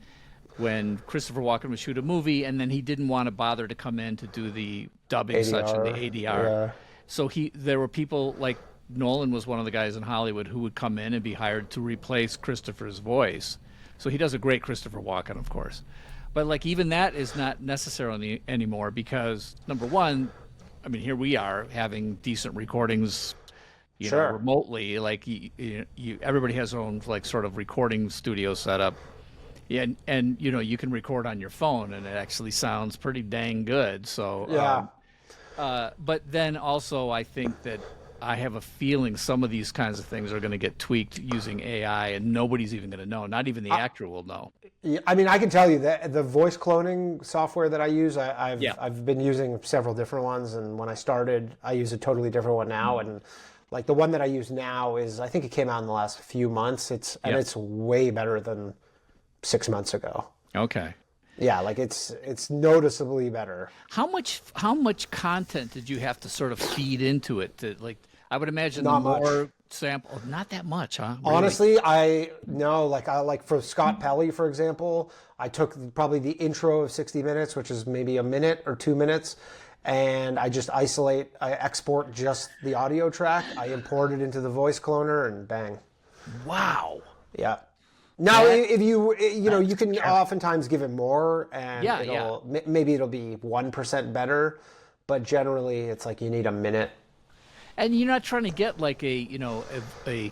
Christopher Walken would shoot a movie, and then he didn't want to bother to come in to do the dubbing section, the ADR. Yeah. So there were people like Nolan was one of the guys in Hollywood who would come in and be hired to replace Christopher's voice. So he does a great Christopher Walken, of course. But like even that is not necessarily anymore, because number one, I mean, here we are having decent recordings, Sure. remotely. Like everybody has their own like sort of recording studio setup. Yeah, and you can record on your phone, and it actually sounds pretty dang good. So Yeah. but then also I think that I have a feeling some of these kinds of things are going to get tweaked using AI, and nobody's even going to know. Not even the actor will know. Yeah, I mean, I can tell you that the voice cloning software that I use, I've been using several different ones, and when I started, I use a totally different one now, and Like the one that I use now I think it came out in the last few months. It's way better than 6 months ago. Okay. Yeah, like it's noticeably better. How much content did you have to sort of feed into it? I would imagine Not the more much. sample, not that much, huh? Really? Honestly, I like for Scott Pelley, for example, I took probably the intro of 60 minutes, which is maybe a minute or 2 minutes, and I export just the audio track, I import it into the voice cloner, and bang. Wow. Yeah. Now, if you can oftentimes give it more, and maybe it'll be 1% better, but generally it's like you need a minute. And you're not trying to get like a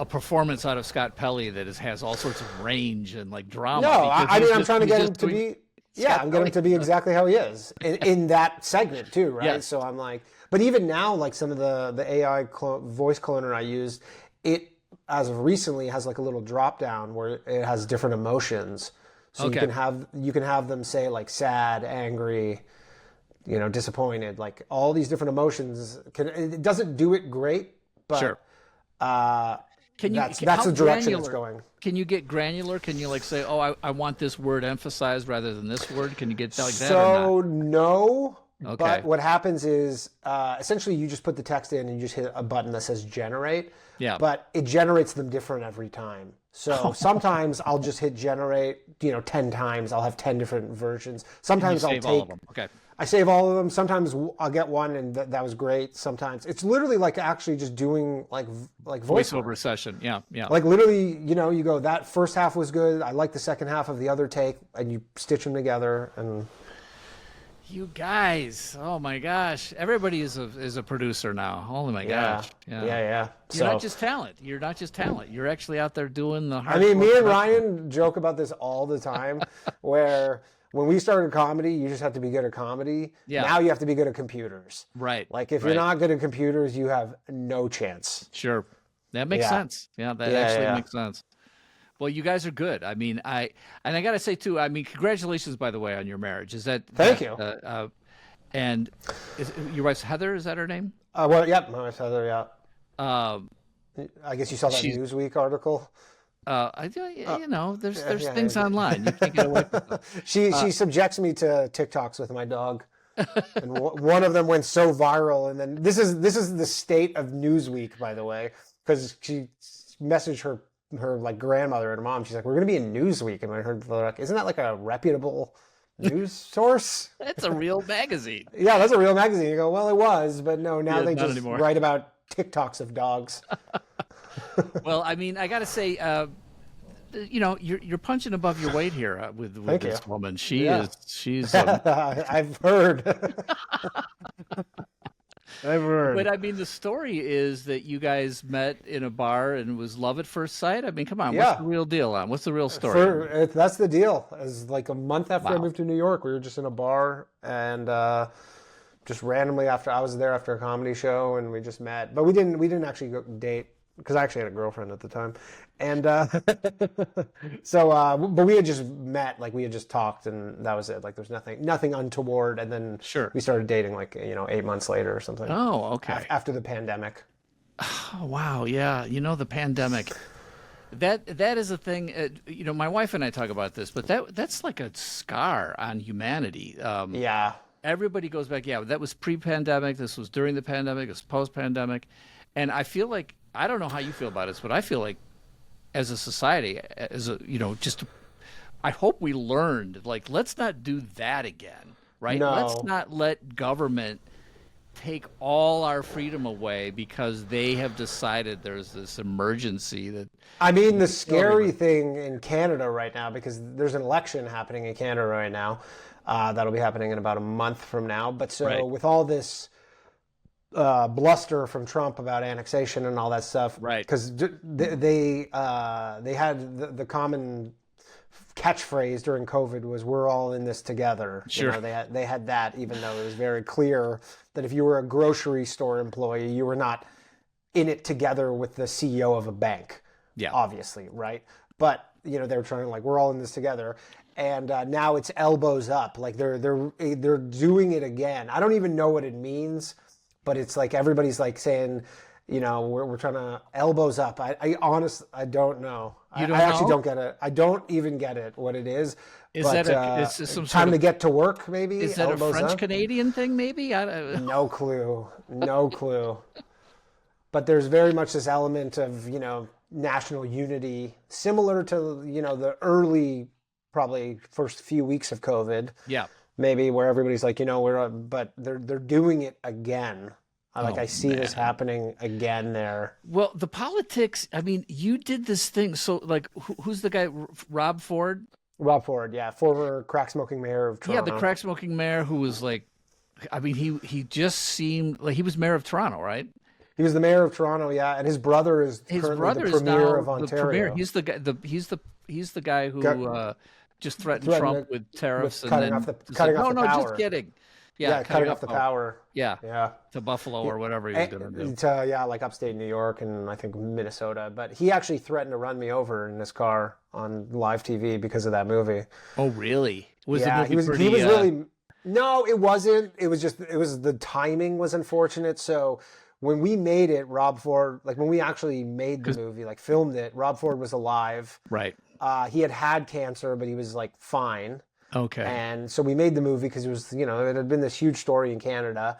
performance out of Scott Pelley that has all sorts of range and like drama. No, I'm trying to get him to be. Yeah, I'm getting him to be exactly how he is in that segment too, right? Yes. So I'm like, but even now, like some of the AI voice cloner I used, it as of recently has like a little drop down where it has different emotions. So you can have them say like sad, angry, disappointed, like all these different emotions. It doesn't do it great, but sure. That's the direction it's going. Can you get granular? Can you like say, oh, I want this word emphasized rather than this word? Can you get like that? So or not? no. Okay. But what happens is essentially you just put the text in and you just hit a button that says generate. Yeah. But it generates them different every time. So sometimes I'll just hit generate, 10 times. I'll have 10 different versions. Sometimes I'll take all of them. Okay. I save all of them. Sometimes I'll get one and that was great. Sometimes it's literally like actually just doing like voiceover session. Yeah. Yeah. Like literally, you go, that first half was good. I like the second half of the other take, and you stitch them together. And you guys, oh my gosh, everybody is a producer now. Oh my gosh. Yeah. You're not just talent. You're actually out there doing the hard I mean, work. me and Ryan joke about this all the time, where when we started comedy, you just have to be good at comedy. Yeah. Now you have to be good at computers. Right. Like if you're not good at computers, you have no chance. Sure. That makes sense. Yeah, that actually makes sense. Well, you guys are good. I mean, I got to say too, I mean, congratulations, by the way, on your marriage. Thank you. And your wife's Heather, is that her name? Well, yeah, my wife's Heather, yeah. I guess you saw that she's- Newsweek article. There's things online. You can't get away from them. She subjects me to TikToks with my dog. And one of them went so viral, and then this is the state of Newsweek, by the way, because she messaged her like grandmother and mom. She's like, "We're gonna be in Newsweek," and I heard they're like, "Isn't that like a reputable news source?" That's a real magazine. Yeah, that's a real magazine. You go, well, it was, but no, now they not just anymore. write about TikToks of dogs. Well, I mean, I got to say, you're punching above your weight here with this woman. She's. I've heard. I've heard. But I mean, the story is that you guys met in a bar and it was love at first sight. I mean, come on, what's the real deal on? What's the real story? That's the deal. As like a month after I Wow. moved to New York, we were just in a bar and just randomly I was there after a comedy show and we just met. But we didn't actually go date because I actually had a girlfriend at the time. And but we had just met, like we had just talked and that was it. Like there's nothing untoward. And then we started dating like, 8 months later or something. Oh, okay. After the pandemic. Oh, wow. Yeah. The pandemic. That is a thing. My wife and I talk about this, but that's like a scar on humanity. Yeah. Everybody goes back. Yeah, that was pre-pandemic. This was during the pandemic. It's post-pandemic, and I feel like I don't know how you feel about this, but I feel like as a society, I hope we learned like let's not do that again, right? No. Let's not let government take all our freedom away because they have decided there's this emergency that. I mean, the scary thing in Canada right now, because there's an election happening in Canada right now, that'll be happening in about a month from now. But with all this bluster from Trump about annexation and all that stuff, right? Because they had the common catchphrase during COVID was "We're all in this together." Sure. They had that, even though it was very clear that if you were a grocery store employee, you were not in it together with the CEO of a bank. Yeah. Obviously, right? But they were trying like we're all in this together, and now it's elbows up. Like they're doing it again. I don't even know what it means, but it's like everybody's like saying we're trying to elbows up. I don't know. You don't I actually know? don't get it. I don't even get it what it is. Is But that is this some time sort to of, get to work, maybe is that a elbows French up. Canadian thing? Maybe I don't. No clue. No clue. But there's very much this element of, national unity, similar to, the early, probably first few weeks of COVID, Yeah. maybe where everybody's like, but they're doing it again. Oh I see this man. happening again there. Well, the politics. I mean, you did this thing. So, like, who's the guy? Rob Ford? Rob Ford, yeah, former crack smoking mayor of Yeah, the Toronto. crack smoking mayor who was like, I mean, he just seemed like he was mayor of Toronto, right? He was the mayor of Toronto, yeah, and his brother is His currently the brother is premier now of the premier. Ontario. He's the guy. He's the guy who Got, just threatened threatened Trump with tariffs with and then just like, cutting off no, the no, just power. kidding. Yeah, Yeah, cutting off the power. Yeah, Yeah. to Buffalo or whatever he was going to do. To, yeah, like upstate New York and I think Minnesota. But he actually threatened to run me over in his car on live TV because of that movie. Oh, really? Was Yeah, the movie he pretty? was really. No, it wasn't. It was just the timing was unfortunate. So when we made it, Rob Ford, like when we actually made the movie, like filmed it, Rob Ford was alive. Right. He had cancer, but he was like fine. Okay. And so we made the movie because it was, it had been this huge story in Canada.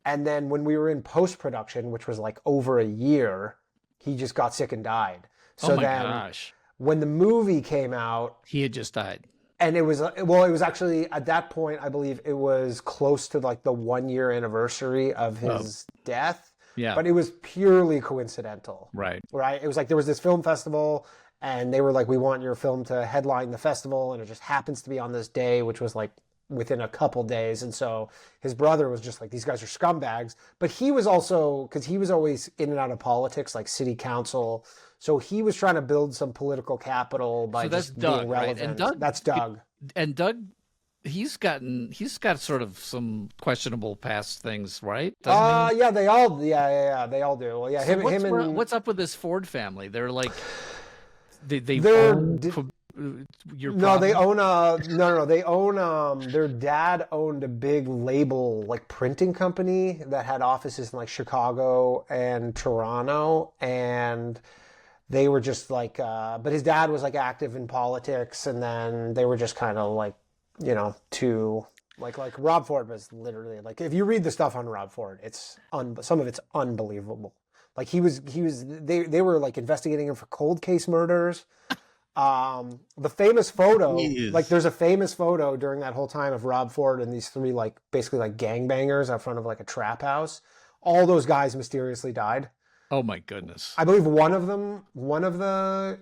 And then when we were in post-production, which was like over a year, he just got sick and died. So Oh my then gosh, when the movie came out, he had just died. and it was actually at that point, I believe it was close to like the 1 year anniversary of his death. Yeah. But it was purely coincidental. Right. Right? It was like there was this film festival and they were like, we want your film to headline the festival. And it just happens to be on this day, which was like within a couple days. And so his brother was just like, these guys are scumbags. But he was also, because he was always in and out of politics, like city council. So he was trying to build some political capital by So that's just Doug, being right? relevant. And Doug, That's Doug. And Doug, he's got sort of some questionable past things, right? Doesn't he? Yeah, they all, they all do. Well, yeah, So him and what's up with this Ford family? They're like they They're own di- your no, they problem? own they own their dad owned a big label like printing company that had offices in like Chicago and Toronto, and they were just like but his dad was like active in politics, and then they were just kind of like, too like Rob Ford was literally like, if you read the stuff on Rob Ford, some of it's unbelievable. Like they were like investigating him for cold case murders. The famous photo, Jeez. like there's a famous photo during that whole time of Rob Ford and these three like basically like gangbangers out front of like a trap house. All those guys mysteriously died. Oh my goodness. I believe one of the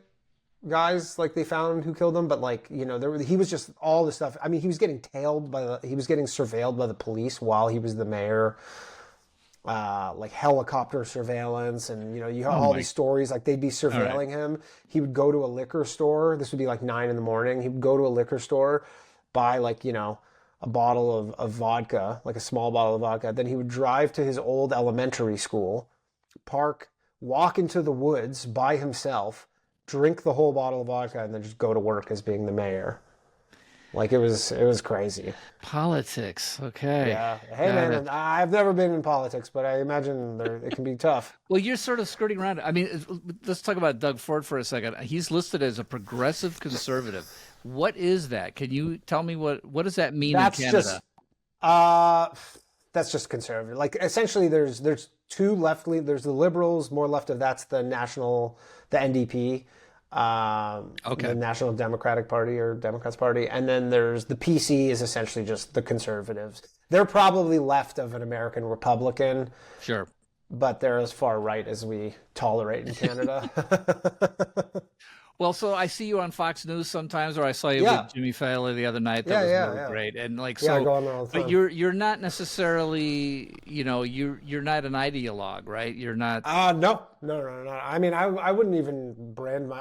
guys like they found who killed them, but like, he was just all the stuff. I mean, he was getting he was getting surveilled by the police while he was the mayor. Like helicopter surveillance, and you have all these stories like they'd be surveilling him. He would go to a liquor store. This would be like 9 a.m. He would go to a liquor store, buy like a bottle of vodka, like a small bottle of vodka. Then he would drive to his old elementary school, park, walk into the woods by himself, drink the whole bottle of vodka, and then just go to work as being the mayor. Like it was crazy. Politics. Okay. Yeah. Hey, Got man, it. I've never been in politics, but I imagine it can be tough. Well, you're sort of skirting around it. I mean, let's talk about Doug Ford for a second. He's listed as a progressive conservative. What is that? Can you tell me what does that mean That's in Canada? just that's just conservative. Like essentially, there's two left lean. There's the Liberals, more left of that's the NDP, Okay. the National Democratic Party or Democrats Party, and then there's the PC is essentially just the conservatives. They're probably left of an American Republican, Sure. but they're as far right as we tolerate in Canada. Well, so I see you on Fox News sometimes, or I saw you Yeah. with Jimmy Fallon the other night. That Yeah, was yeah, really yeah. great. And like, Yeah, I so, go on there all the but time. you're not necessarily, you're not an ideologue, right? You're not. No. I mean, I wouldn't even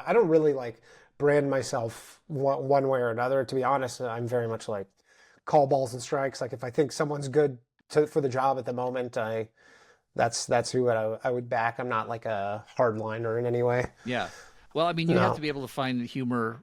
I don't really like brand myself one way or another. To be honest, I'm very much like call balls and strikes. Like if I think someone's good for the job at the moment, that's who I would back. I'm not like a hardliner in any way. Yeah. Well, I mean, you have No. to be able to find humor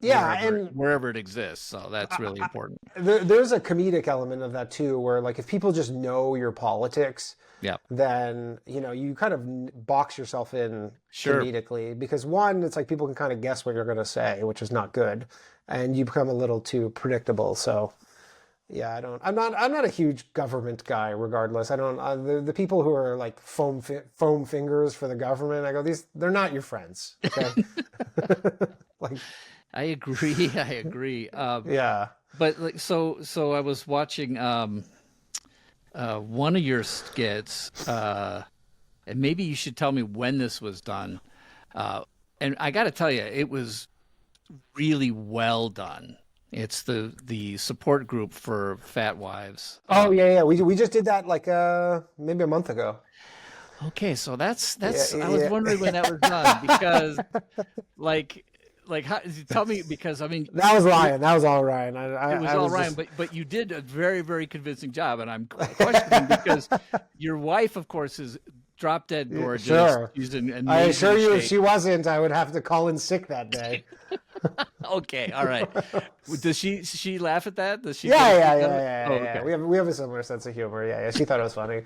Yeah, and wherever it exists. So that's really important. there's a comedic element of that too, where like if people just know your politics, Yeah. then you kind of box yourself in Sure. comedically, because one, it's like people can kind of guess what you're going to say, which is not good, and you become a little too predictable. So yeah, I'm not a huge government guy. Regardless, I don't. The people who are like foam fingers for the government, I go, they're not your friends. Okay. Like, I agree. I agree. yeah. But like, so I was watching one of your skits, and maybe you should tell me when this was done. And I got to tell you, it was really well done. It's the support group for fat wives. Oh yeah. We just did that like maybe a month ago. Okay, so that's Yeah, I was yeah. wondering when that was done because like how, tell me, because I mean That was Ryan. That was all Ryan. it was I all was Ryan, just- but you did a very, very convincing job, and I'm questioning because your wife, of course, is drop dead gorgeous. Sure. She's in amazing I assure you, if shape. she wasn't, I would have to call in sick that day. Okay, all right. Does she laugh at that? Does she? Yeah. Oh, Yeah. okay. We have a similar sense of humor. Yeah. She thought it was funny.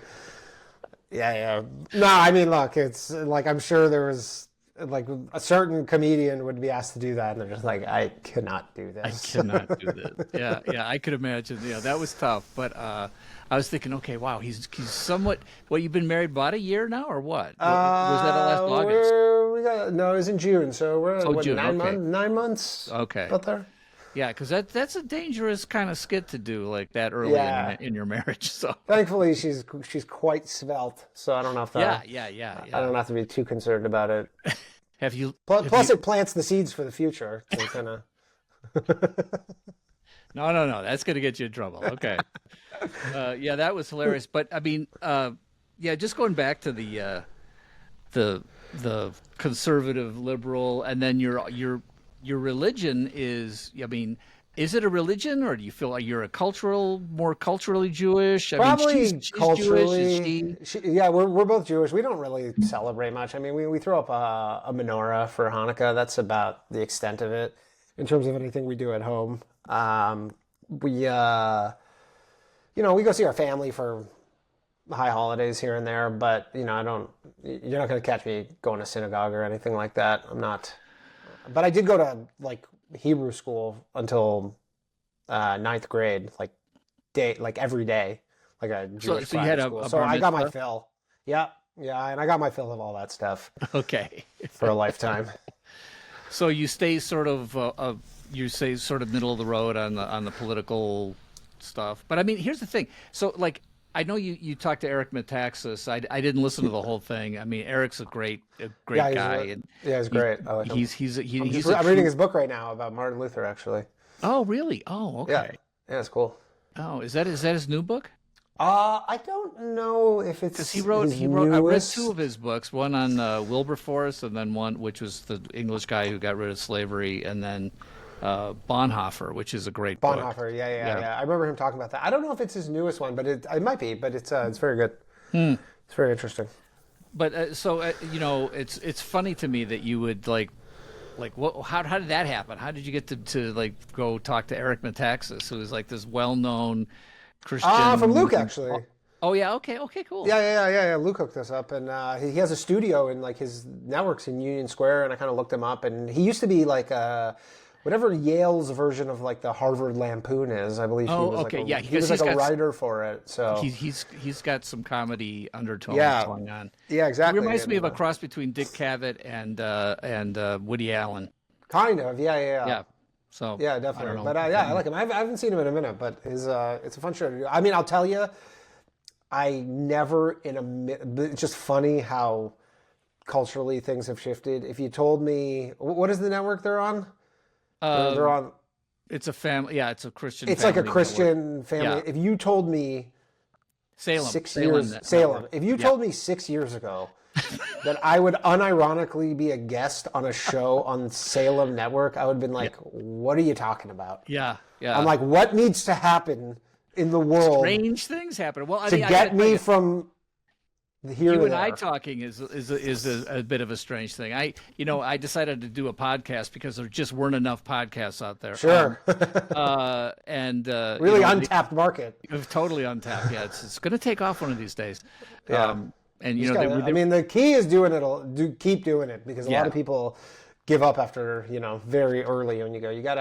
Yeah. No, I mean, look, it's like I'm sure there was like a certain comedian would be asked to do that, and they're just like, I cannot do I this. cannot do this. Yeah, I could imagine. Yeah, that was tough. But I was thinking, okay, wow, he's somewhat. Well, you've been married about a year now, or what? Was that last August? No, it was in June, so we're Oh, what, June, 9 okay. months. 9 months. Okay. About there. Yeah, because that's a dangerous kind of skit to do like that early Yeah. in your marriage. So Thankfully, she's quite svelte, so I don't have to. yeah. I don't have to be too concerned about it. Have you? Plus, it plants the seeds for the future. To kind of. No. That's gonna get you in trouble. Okay. Yeah, that was hilarious. But I mean, yeah, just going back to the conservative liberal, and then your religion is. I mean, is it a religion, or do you feel like you're more culturally Jewish? I Probably mean, she's culturally. Jewish, is she? Yeah, we're both Jewish. We don't really celebrate much. I mean, we throw up a menorah for Hanukkah. That's about the extent of it in terms of anything we do at home. We go see our family for high holidays here and there, but you're not going to catch me going to synagogue or anything like that. I'm not. But I did go to like Hebrew school until ninth grade, like every day, like a Jewish so you had private a school. bar So I got my mitzvah? fill. Yeah, and I got my fill of all that stuff Okay. for a lifetime. So you stay sort of middle of the road on the political stuff. But I mean, here's the thing. So like, I know you talked to Eric Metaxas. I didn't listen to the whole thing. I mean, Eric's a great Yeah, guy, and he's great. I like him. I'm reading his book right now about Martin Luther, actually. Oh, really? Oh, okay. Yeah, it's cool. Oh, is that his new book? I don't know if it's Because he wrote. I read newest. 2 of his books. One on Wilberforce, and then one which was the English guy who got rid of slavery, and then Bonhoeffer, which is a great book. Bonhoeffer, yeah. I remember him talking about that. I don't know if it's his newest one, but it might be. But it's very good. It's very interesting. But it's funny to me that you would like what? How did that happen? How did you get to like go talk to Eric Metaxas, who is like this well-known Christian? From Luke, actually. Oh yeah. Okay. Cool. Yeah. Luke hooked us up, and he has a studio in like his networks in Union Square, and I kind of looked him up, and he used to be like whatever Yale's version of like the Harvard Lampoon is. I believe. Oh, he was okay, like yeah, he was like a writer for it. So He's got some comedy undertones going on. Yeah, exactly. It reminds me of a cross between Dick Cavett and Woody Allen. Kind of. Yeah. Yeah. So Yeah, I definitely. don't know. But I like him. I haven't seen him in a minute, but it's a fun show to do. I mean, I'll tell you, I never it's just funny how culturally things have shifted. If you told me, what is the network they're on? They're on. It's a family. Yeah, it's a Christian. It's like a family Christian network. family. Yeah. If you told me Salem. 6 years, Salem. If you told me 6 years ago that I would unironically be a guest on a show on Salem Network, I would have been like, "What are you talking about?" Yeah. I'm like, "What needs to happen in the world Strange things happen. Well, I to mean, I get gotta me tell you, from here You or and I there. talking is a bit of a strange thing. I decided to do a podcast because there just weren't enough podcasts out there. Sure. And Really untapped market. totally untapped. Yeah, it's going to take off one of these days. Yeah. And I mean, the key is keep doing it, because a lot Yeah. of people give up after, very early when you go. You gotta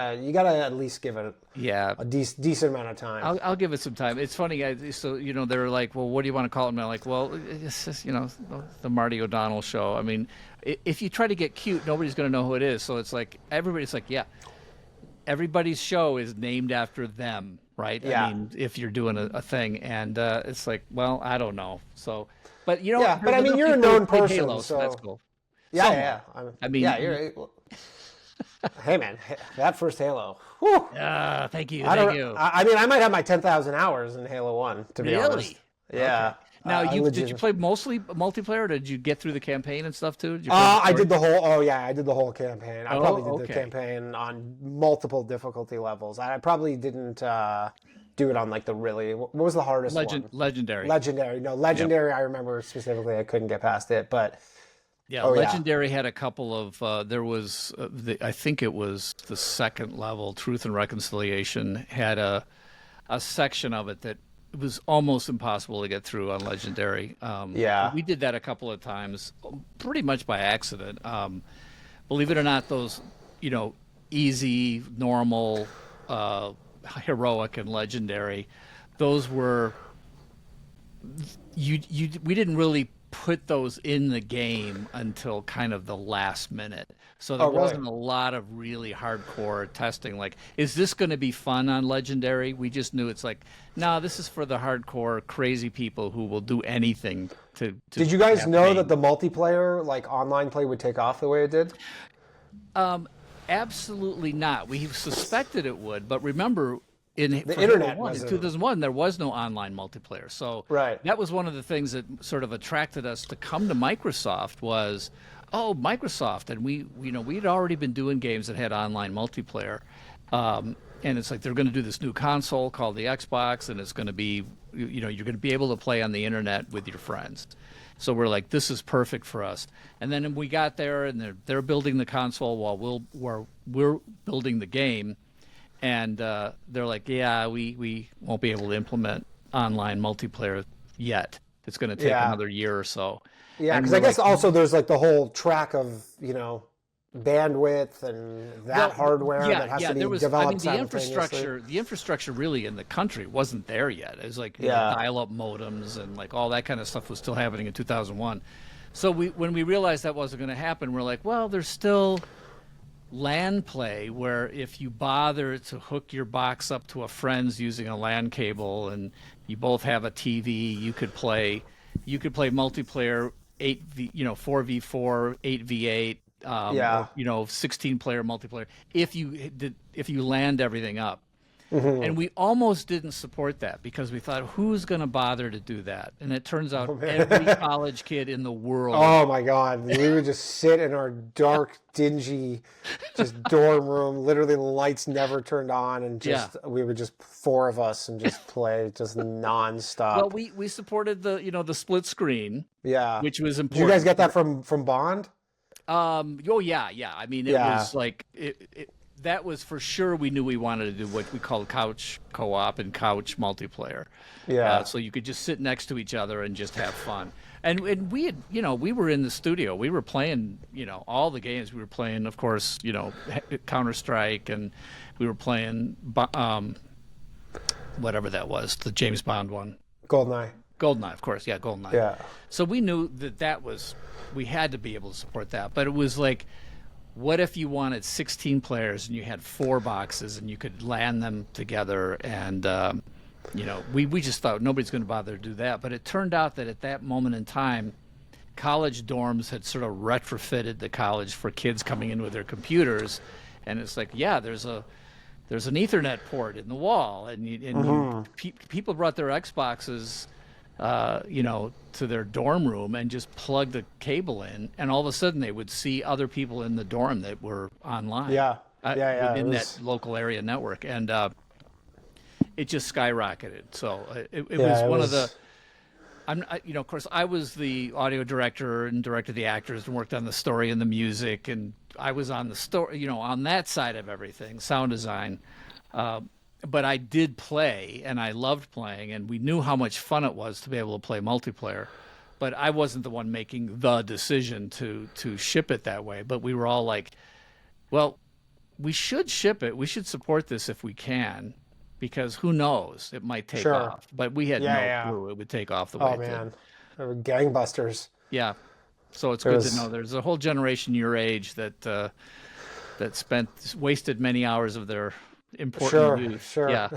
at least give it yeah. a decent amount of time. I'll give it some time. It's funny. They're like, well, what do you want to call it? And I'm like, well, it's just, the Marty O'Donnell show. I mean, if you try to get cute, nobody's going to know who it is. So it's like, everybody's like, yeah, everybody's show is named after them, right? Yeah. I mean, if you're doing a thing, and it's like, well, I don't know. So, but Yeah, but I there's mean, enough you're a people known who play person, Halo, so that's cool. yeah. I mean, yeah, hey man, that first Halo. Whew. thank you, I thank you. mean, I might have my 10,000 hours in Halo 1, to be honest. Really? Yeah. Okay. Now, I did you play mostly multiplayer, or did you get through the campaign and stuff too? Did you play I did the whole. Oh yeah, I did the whole campaign. I Oh, probably did okay. the campaign on multiple difficulty levels. I probably didn't do it on like the really. What was the hardest one? Legendary. Legendary. No, legendary. I remember specifically. I couldn't get past it, but Yeah, Oh, yeah. Legendary had a couple of. There was, I think it was the second level, Truth and Reconciliation, had a section of it that it was almost impossible to get through on Legendary. Yeah. We did that a couple of times, pretty much by accident. Believe it or not, those, easy, normal, heroic, and legendary, those were we didn't really put those in the game until kind of the last minute. So there Oh, really? wasn't a lot of really hardcore testing. Like, is this going to be fun on Legendary? We just knew it's like, no, this is for the hardcore, crazy people who will do anything to did you guys know campaign. that the multiplayer, like online play, would take off the way it did? Absolutely not. We suspected it would, but remember, for internet Halo 1, in wasn't- 2001, there was no online multiplayer. So Right. that was one of the things that sort of attracted us to come to Microsoft was, oh, Microsoft. And we'd already been doing games that had online multiplayer. And it's like, they're going to do this new console called the Xbox, and it's going to be, you're going to be able to play on the internet with your friends. So we're like, this is perfect for us. And then we got there, and they're building the console while we're building the game. And they're like, yeah, we won't be able to implement online multiplayer yet. It's going to take Yeah. another year or so. Yeah, And because we're I guess like, also there's like the whole track of bandwidth and that well, hardware that has to be developed simultaneously. the infrastructure really in the country wasn't there yet. It was like Yeah. dial-up modems and like all that kind of stuff was still happening in 2001. So when we realized that wasn't going to happen, we're like, well, there's still LAN play where if you bother to hook your box up to a friend's using a LAN cable and you both have a TV, you could play multiplayer 4v4, 8v8, Yeah. or, 16-player multiplayer if you land everything up. Mm-hmm. And we almost didn't support that because we thought, who's going to bother to do that? And it turns out every college kid in the world. Oh my God. We would just sit in our dark, dingy, just dorm room. Literally the lights never turned on, and we were just four of us and just play just nonstop. Well, we supported the split screen, yeah. which was Did important. you guys get that from Bond? Oh yeah. I mean, it Yeah. was like that was for sure. We knew we wanted to do what we called couch co-op and couch multiplayer. Yeah. So you could just sit next to each other and just have fun. And we had, we were in the studio. We were playing, all the games. We were playing, of course, Counter-Strike, and we were playing whatever that was, the James Bond one. GoldenEye. GoldenEye, of course. Yeah, GoldenEye. Yeah. So we knew we had to be able to support that. But it was like, what if you wanted 16 players and you had 4 boxes and you could LAN them together? And, we just thought nobody's going to bother to do that. But it turned out that at that moment in time, college dorms had sort of retrofitted the college for kids coming in with their computers. And it's like, yeah, there's an Ethernet port in the wall. And people brought their Xboxes to their dorm room and just plug the cable in, and all of a sudden they would see other people in the dorm that were online. Yeah. Within It was- that local area network, and it just skyrocketed. So it Yeah, was it one was- of of course, I was the audio director and directed the actors and worked on the story and the music, and I was on the story, on that side of everything, sound design. But I did play, and I loved playing, and we knew how much fun it was to be able to play multiplayer. But I wasn't the one making the decision to ship it that way. But we were all like, well, we should ship it. We should support this if we can, because who knows? It might take off. But we had no clue it would take off the way it did. Oh, man. They were gangbusters. Yeah. So it's good to know there's a whole generation your age that wasted many hours of their important youth. Sure. Yeah.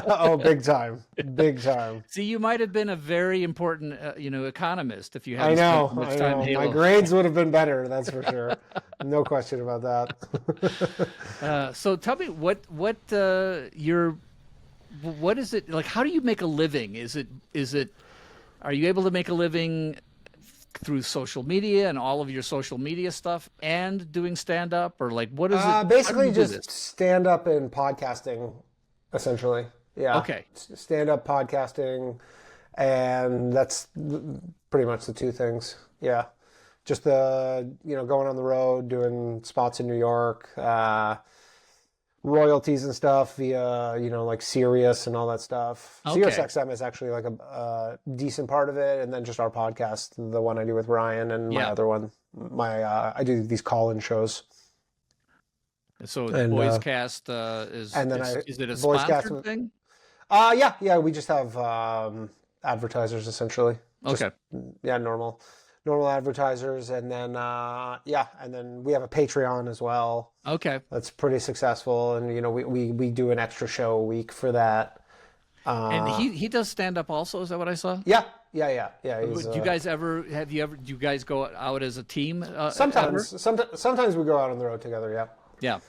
Oh, big time. Big time. See, you might have been a very important, economist if you I hadn't know. spent much time Halo. My grades would have been better, that's for sure. No question about that. So tell me what is it like? How do you make a living? Are you able to make a living through social media and all of your social media stuff and doing stand up, or like what is it? Basically just stand up and podcasting, essentially. Yeah. Okay. Stand up podcasting, and that's pretty much the two things. Yeah. Just going on the road, doing spots in New York, royalties and stuff via, like Sirius and all that stuff. Okay. Sirius XM is actually like a decent part of it. And then just our podcast, the one I do with Ryan, and my other one, I do these call-in shows. So Boyscast is it a sponsored thing? Yeah, we just have advertisers essentially. Okay. Normal advertisers, and then and then we have a Patreon as well. Okay. That's pretty successful, and we do an extra show a week for that. And he does stand up also, is that what I saw? Yeah. Do you guys do you guys go out as a team? Sometimes we go out on the road together, yeah. Yeah.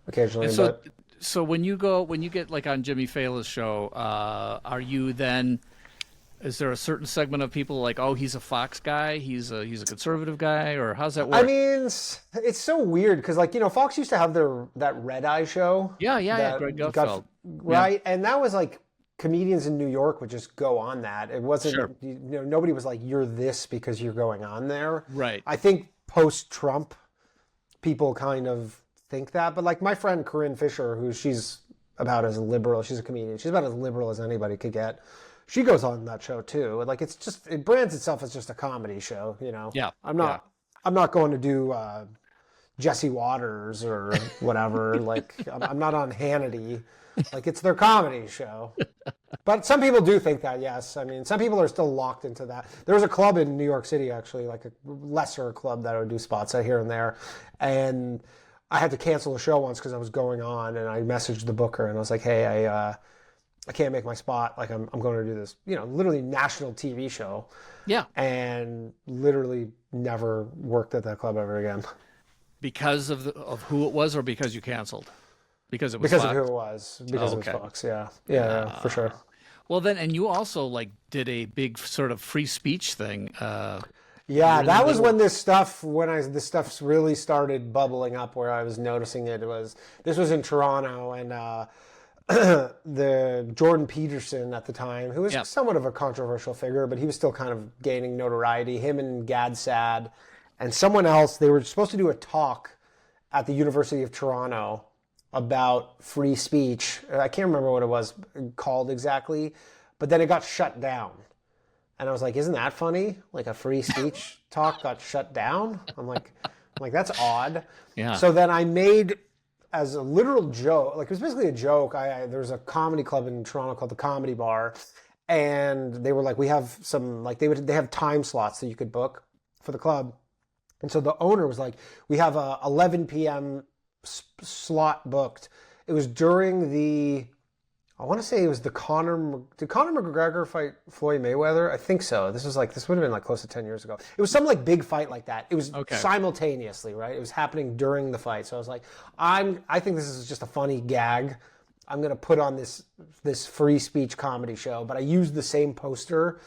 Occasionally. So when you get like on Jimmy Fallon's show, are you then, is there a certain segment of people like, oh, he's a Fox guy, he's a conservative guy, or how's that work? I mean, it's so weird because Fox used to have that Red Eye show. Yeah, Greg Gutfeld. Right, and that was like comedians in New York would just go on that. It wasn't, nobody was like, you're this because you're going on there. Right. I think post-Trump, people kind of think that, but like my friend Corinne Fisher, she's about as liberal, she's a comedian, she's about as liberal as anybody could get. She goes on that show too. Like it brands itself as just a comedy show, Yeah. I'm not going to do Jesse Waters or whatever. Like I'm not on Hannity. Like it's their comedy show. But some people do think that, yes. I mean, some people are still locked into that. There's a club in New York City, actually, like a lesser club that would do spots here and there. And I had to cancel a show once because I was going on, and I messaged the booker and I was like, hey, I can't make my spot. Like I'm going to do this, literally national TV show. Yeah. And literally never worked at that club ever again. Because of who it was, or because you canceled? Because it was because Fox? Of who it was. Because it was Fox. Yeah, for sure. Well, then, and you also like did a big sort of free speech thing. Yeah, that was when this stuff really started bubbling up. Where I was noticing it this was in Toronto, and the Jordan Peterson at the time, who was somewhat of a controversial figure, but he was still kind of gaining notoriety. Him and Gad Sad and someone else, they were supposed to do a talk at the University of Toronto about free speech. I can't remember what it was called exactly, but then it got shut down. And I was like, isn't that funny? Like a free speech talk got shut down? I'm like, that's odd. Yeah. So then I made, as a literal joke, like it was basically a joke. There was a comedy club in Toronto called the Comedy Bar, and they were like, we have some, like they have time slots that you could book for the club. And so the owner was like, we have a 11 p.m. slot booked. It was during I want to say it was did Conor McGregor fight Floyd Mayweather? I think so. This would have been like close to 10 years ago. It was some like big fight like that. It was simultaneously, right? It was happening during the fight. So I was like, I think this is just a funny gag. I'm going to put on this free speech comedy show, but I used the same poster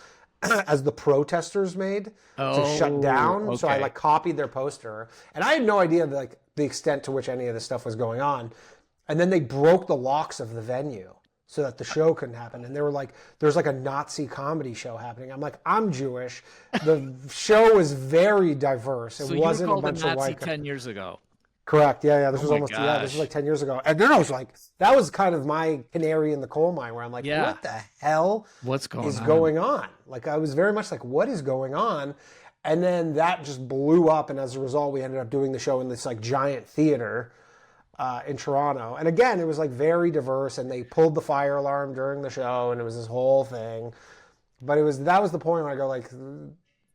as the protesters made to shut down. Okay. So I like copied their poster, and I had no idea the extent to which any of this stuff was going on. And then they broke the locks of the venue. so that the show couldn't happen. And they were like, there's like a Nazi comedy show happening. I'm like, I'm Jewish. The show was very diverse. It So wasn't you a were called bunch a of Nazi white 10 years ago. Correct. Yeah. This was my almost, this was gosh. like 10 years ago. And then I was like, that was kind of my canary in the coal mine where I'm like, Yeah. what the hell What's is going on? Like, I was very much like, what is going on? And then that just blew up. And as a result, we ended up doing the show in this like giant theater in Toronto. And again, it was like very diverse, and they pulled the fire alarm during the show, and it was this whole thing. But that was the point where I go like,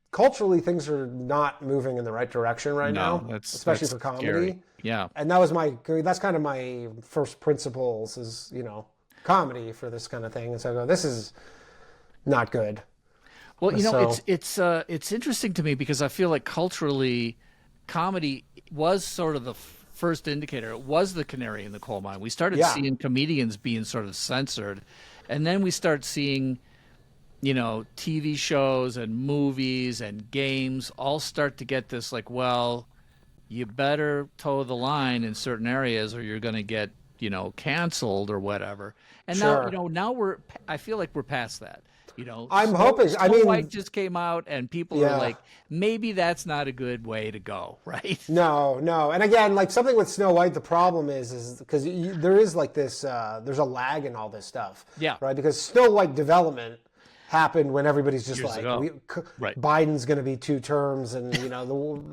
culturally, things are not moving in the right direction right now, especially for comedy. Scary. Yeah. And that's kind of my first principles is, comedy for this kind of thing. And so I go, this is not good. Well, it's interesting to me because I feel like culturally, comedy was sort of the first indicator. It was the canary in the coal mine. We started seeing comedians being sort of censored, and then we start seeing, TV shows and movies and games all start to get this like, well, you better toe the line in certain areas or you're going to get, canceled or whatever. And now I feel like we're past that. I'm hoping. Snow White just came out, and people are like, maybe that's not a good way to go, right? No. And again, like something with Snow White, the problem is because there is like this, there's a lag in all this stuff. Yeah. Right? Because Snow White development happened when everybody's just Years like, ago. Right. Biden's going to be 2 terms. And,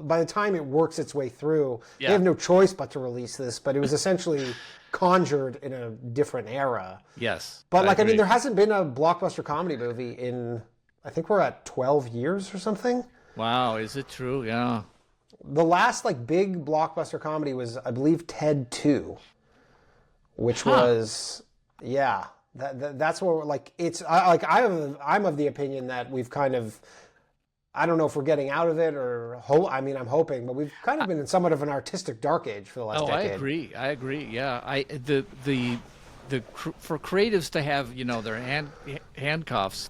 by the time it works its way through, they have no choice but to release this. But it was essentially conjured in a different era. Yes. But I mean, there hasn't been a blockbuster comedy movie in, I think we're at 12 years or something. Wow. Is it true? Yeah. The last like big blockbuster comedy was, I believe, Ted 2, which was, that's where like I'm of the opinion that we've kind of, I don't know if we're getting out of it or I'm hoping, but we've kind of been in somewhat of an artistic dark age for the last decade. I agree. Yeah. For creatives to have, their handcuffs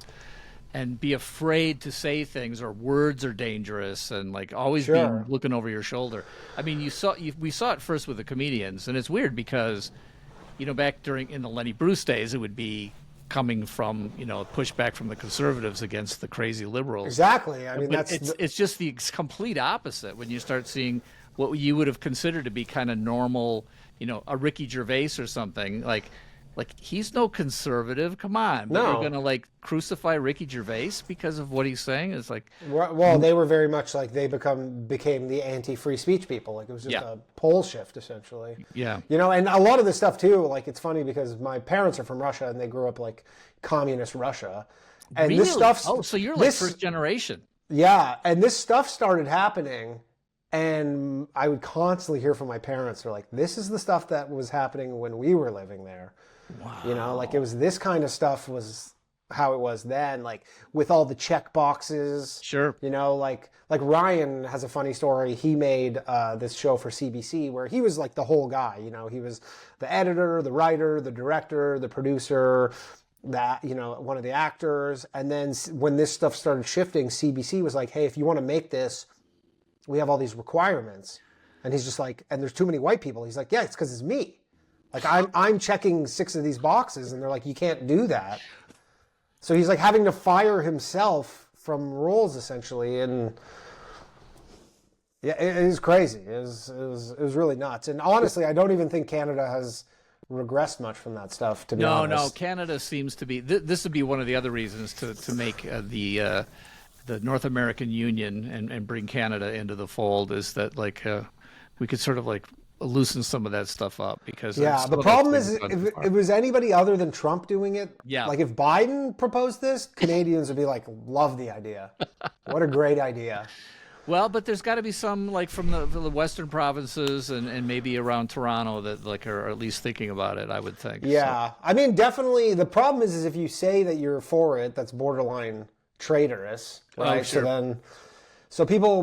and be afraid to say things or words are dangerous and like always being looking over your shoulder. I mean, we saw it first with the comedians, and it's weird because, back in the Lenny Bruce days, it would be coming from, pushback from the conservatives against the crazy liberals. Exactly. I mean, it's just the complete opposite when you start seeing what you would have considered to be kind of normal, a Ricky Gervais or something like he's no conservative. Come on. But you're going to like crucify Ricky Gervais because of what he's saying? It's like, well, they were very much like they became the anti-free speech people. Like it was just a pole shift essentially. Yeah. And a lot of this stuff too, like it's funny because my parents are from Russia and they grew up like communist Russia. And really? This stuff. Oh, so you're like first generation. Yeah. And this stuff started happening. And I would constantly hear from my parents, they're like, this is the stuff that was happening when we were living there. Wow. Like it was this kind of stuff was how it was then, like with all the check boxes. Sure. Like Ryan has a funny story. He made this show for CBC where he was like the whole guy. He was the editor, the writer, the director, the producer, one of the actors. And then when this stuff started shifting, CBC was like, hey, if you want to make this, we have all these requirements. And he's just like, and there's too many white people. He's like, yeah, it's because it's me. Like I'm checking 6 of these boxes, and they're like, you can't do that. So he's like having to fire himself from roles essentially, and yeah, it is crazy. It was really nuts. And honestly, I don't even think Canada has regressed much from that stuff. To be honest, no, Canada seems to be. This would be one of the other reasons to make the North American Union and bring Canada into the fold is that like we could sort of like loosen some of that stuff up because the problem is if it was anybody other than Trump doing it, like if Biden proposed this, Canadians would be like, love the idea. What a great idea. Well, but there's got to be some like from the Western provinces and maybe around Toronto that like are at least thinking about it, I would think. Yeah. So. I mean, definitely the problem is if you say that you're for it, that's borderline traitorous, right? Oh, sure. So people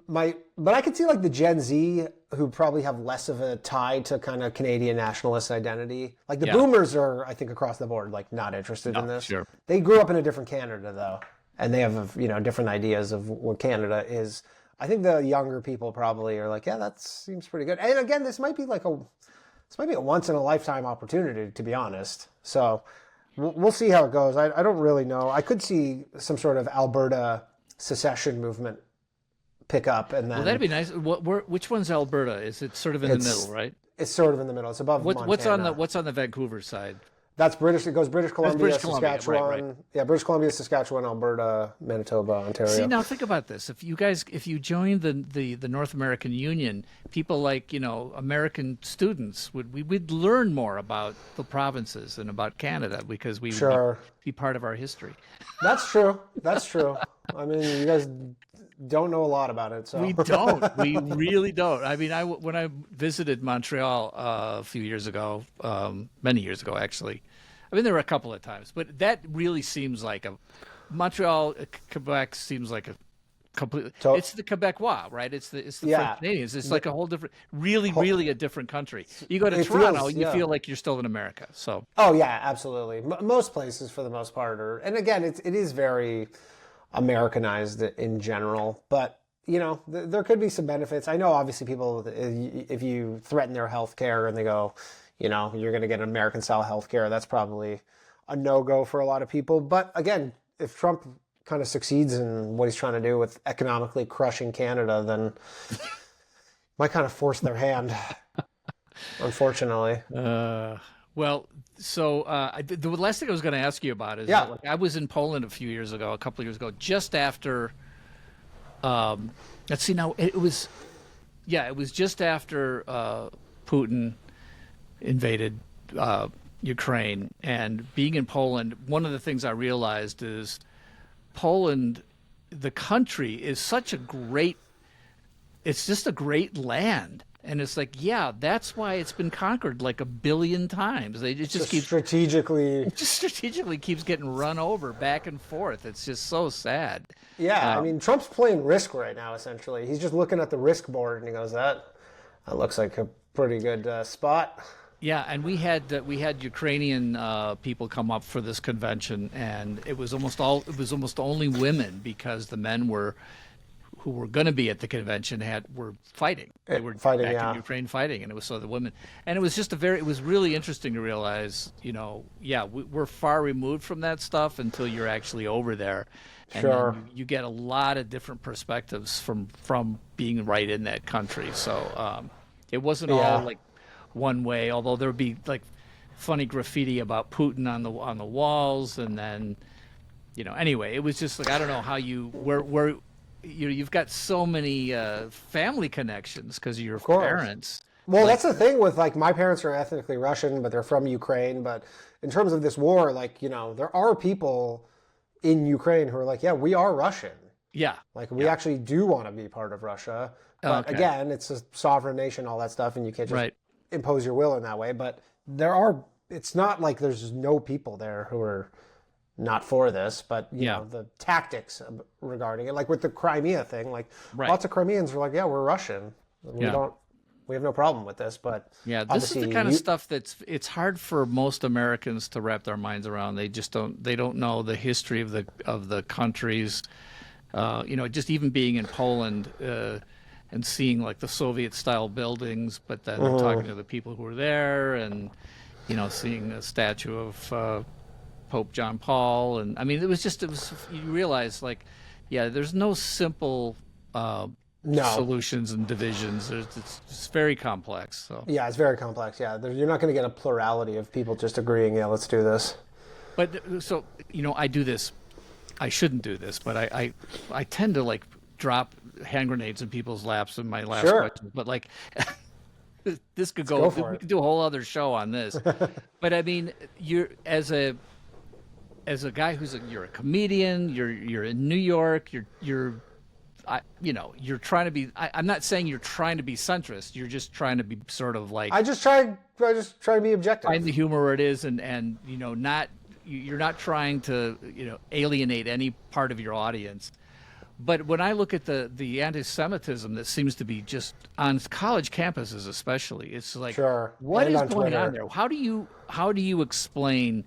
might, but I could see like the Gen Z who probably have less of a tie to kind of Canadian nationalist identity. Like the boomers are, I think, across the board, like not interested in this. Sure. They grew up in a different Canada though, and they have different ideas of what Canada is. I think the younger people probably are like, yeah, that seems pretty good. And again, this might be like this might be a once in a lifetime opportunity, to be honest. So we'll see how it goes. I don't really know. I could see some sort of Alberta secession movement pick up, and then Well, that'd be nice. Which one's Alberta? Is it sort of in the middle, right? It's sort of in the middle. It's above Montana. What's on the Vancouver side? That's British. It goes British Columbia, British Columbia, Saskatchewan. right. Yeah, British Columbia, Saskatchewan, Alberta, Manitoba, Ontario. See, now think about this. If you join the North American Union, people like, American students we'd learn more about the provinces and about Canada because we would be part of our history. That's true. That's true. I mean, you guys don't know a lot about it, so We don't. We really don't. I mean, when I visited Montreal a few years ago, many years ago actually. I mean, there were a couple of times, but that really seems like Montreal, Quebec seems like a completely. It's the Quebecois, right? It's the French Canadians. It's like a whole different, really a different country. You go to Toronto, you feel like you're still in America. So. Oh yeah, absolutely. Most places, for the most part, and again, it is very Americanized in general, but there could be some benefits. I know, obviously, people, if you threaten their health care and they go, you're going to get American style health care, that's probably a no-go for a lot of people. But again, if Trump kind of succeeds in what he's trying to do with economically crushing Canada, then might kind of force their hand, unfortunately. Well, so the last thing I was going to ask you about is I was in Poland a couple of years ago, just after. Let's see now. It was just after Putin invaded Ukraine, and being in Poland, one of the things I realized is Poland, the country, is such a great. It's just a great land. And it's like, that's why it's been conquered like 1 billion times. It just keeps strategically keeps getting run over back and forth. It's just so sad. Yeah, I mean, Trump's playing Risk right now. Essentially, he's just looking at the Risk board and he goes, "That looks like a pretty good spot." Yeah, and we had Ukrainian people come up for this convention, and it was almost only women because the men who were going to be at the convention were fighting. They were fighting, back in Ukraine fighting, and it was the women. And it was just it was really interesting to realize, we're far removed from that stuff until you're actually over there. And then you get a lot of different perspectives from being right in that country. So it wasn't all like one way, although there would be like funny graffiti about Putin on the walls, and then, anyway, it was just like, I don't know how where you've got so many family connections because of your parents. Well, that's the thing with, like, my parents are ethnically Russian, but they're from Ukraine. But in terms of this war, like, there are people in Ukraine who are like, yeah, we are Russian. Yeah. Like, we actually do want to be part of Russia. But again, it's a sovereign nation, all that stuff, and you can't just impose your will in that way. But it's not like there's no people there who are not for this, but you know, the tactics regarding it, like with the Crimea thing, like lots of Crimeans are like, yeah, we're Russian. We have no problem with this, but this is the kind of stuff it's hard for most Americans to wrap their minds around. They don't know the history of the countries. Just even being in Poland and seeing like the Soviet style buildings, but then talking to the people who were there, and seeing a statue of Pope John Paul, and I mean, you realize, like, there's no simple solutions and divisions. It's very complex. So it's very complex. Yeah, you're not going to get a plurality of people just agreeing, let's do this. But so I do this. I shouldn't do this, but I tend to like drop hand grenades in people's laps in my last question. But like, this could go. We could do a whole other show on this. But I mean, you're as a guy you're a comedian. You're in New York. You're trying to be. I'm not saying you're trying to be centrist. You're just trying to be sort of like. I just try to be objective. Find the humor where it is, and not. You're not trying to alienate any part of your audience. But when I look at the anti-Semitism that seems to be just on college campuses, especially, it's like, what is going on there? How do you explain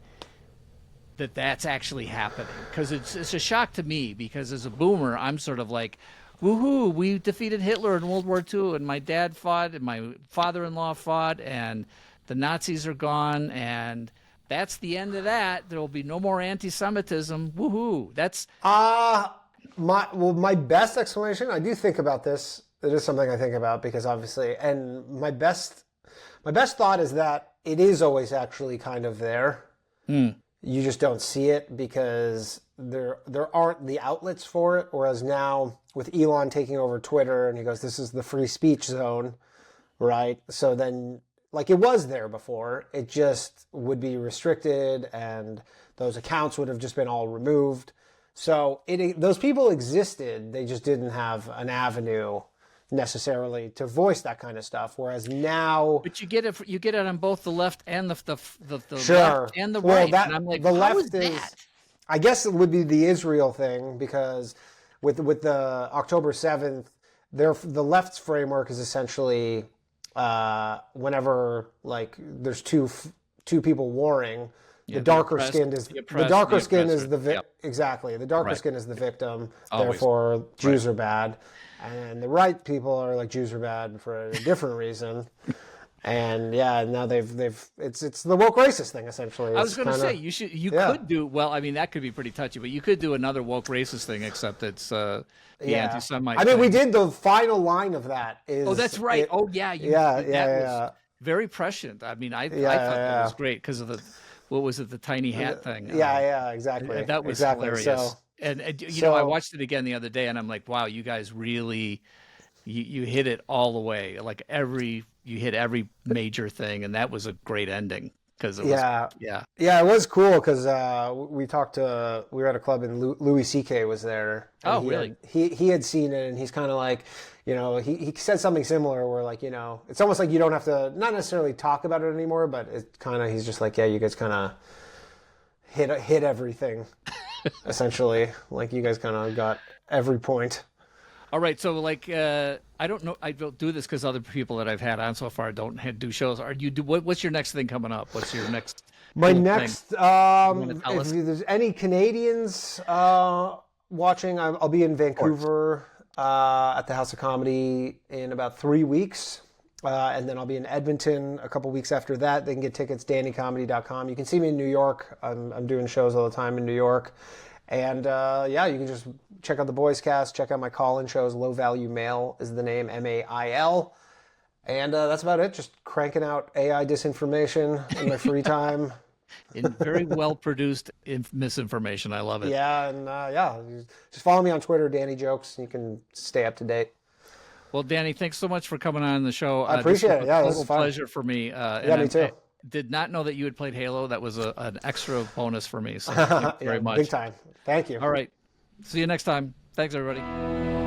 that that's actually happening? Because it's a shock to me, because as a boomer, I'm sort of like, woohoo, we defeated Hitler in World War II, and my dad fought, and my father-in-law fought, and the Nazis are gone, and that's the end of that. There will be no more anti-Semitism. Woohoo! That's my best explanation. I do think about this. It is something I think about because obviously, and my best thought is that it is always actually kind of there. You just don't see it because there aren't the outlets for it. Whereas now with Elon taking over Twitter and he goes, this is the free speech zone, right? So then, like, it was there before, it just would be restricted and those accounts would have just been all removed. So those people existed, they just didn't have an avenue necessarily to voice that kind of stuff. Whereas now, but you get it on both the left and the sure. left and the right. And I'm like, the how left is that? I guess it would be the Israel thing because with the October 7th, the left's framework is essentially whenever like there's two people warring. The darker skin is the exactly. The darker skin is the victim. Always. Therefore, Jews are bad, and the right people are like Jews are bad for a different reason. And now it's the woke racist thing essentially. I was going to say you could do well. I mean, that could be pretty touchy, but you could do another woke racist thing, except it's the anti-Semite. I mean, we did the final line of that. That's right. Yeah. Very prescient. I mean, I thought that was great because of the tiny hat thing? Exactly. That was hilarious. So, and I watched it again the other day, and I'm like, wow, you guys really, you hit it all the way. Like you hit every major thing, and that was a great ending because it was, it was cool because we were at a club and Louis C.K. was there. Really? He had seen it, and he's kind of like, he said something similar where like, it's almost like you don't have to not necessarily talk about it anymore, but it kind of, he's just like, you guys kind of hit everything essentially. Like you guys kind of got every point. All right. So like, I don't know. I don't do this because other people that I've had on so far don't do shows. What's your next thing coming up? What's your next? My next, if there's any Canadians watching, I'll be in Vancouver at the House of Comedy in about 3 weeks. And then I'll be in Edmonton a couple weeks after that. They can get tickets, dannycomedy.com. You can see me in New York. I'm doing shows all the time in New York. And you can just check out the Boyscast, check out my call-in shows. Low Value Mail is the name, MAIL. And that's about it. Just cranking out AI disinformation in my free time. In very well-produced misinformation. I love it. Yeah, and just follow me on Twitter, Danny Jokes, and you can stay up to date. Well, Danny, thanks so much for coming on the show. I appreciate it. Yeah, it was a pleasure for me. Me too. Did not know that you had played Halo. That was an extra bonus for me. So thank you very much. Big time. Thank you. All right. See you next time. Thanks, everybody.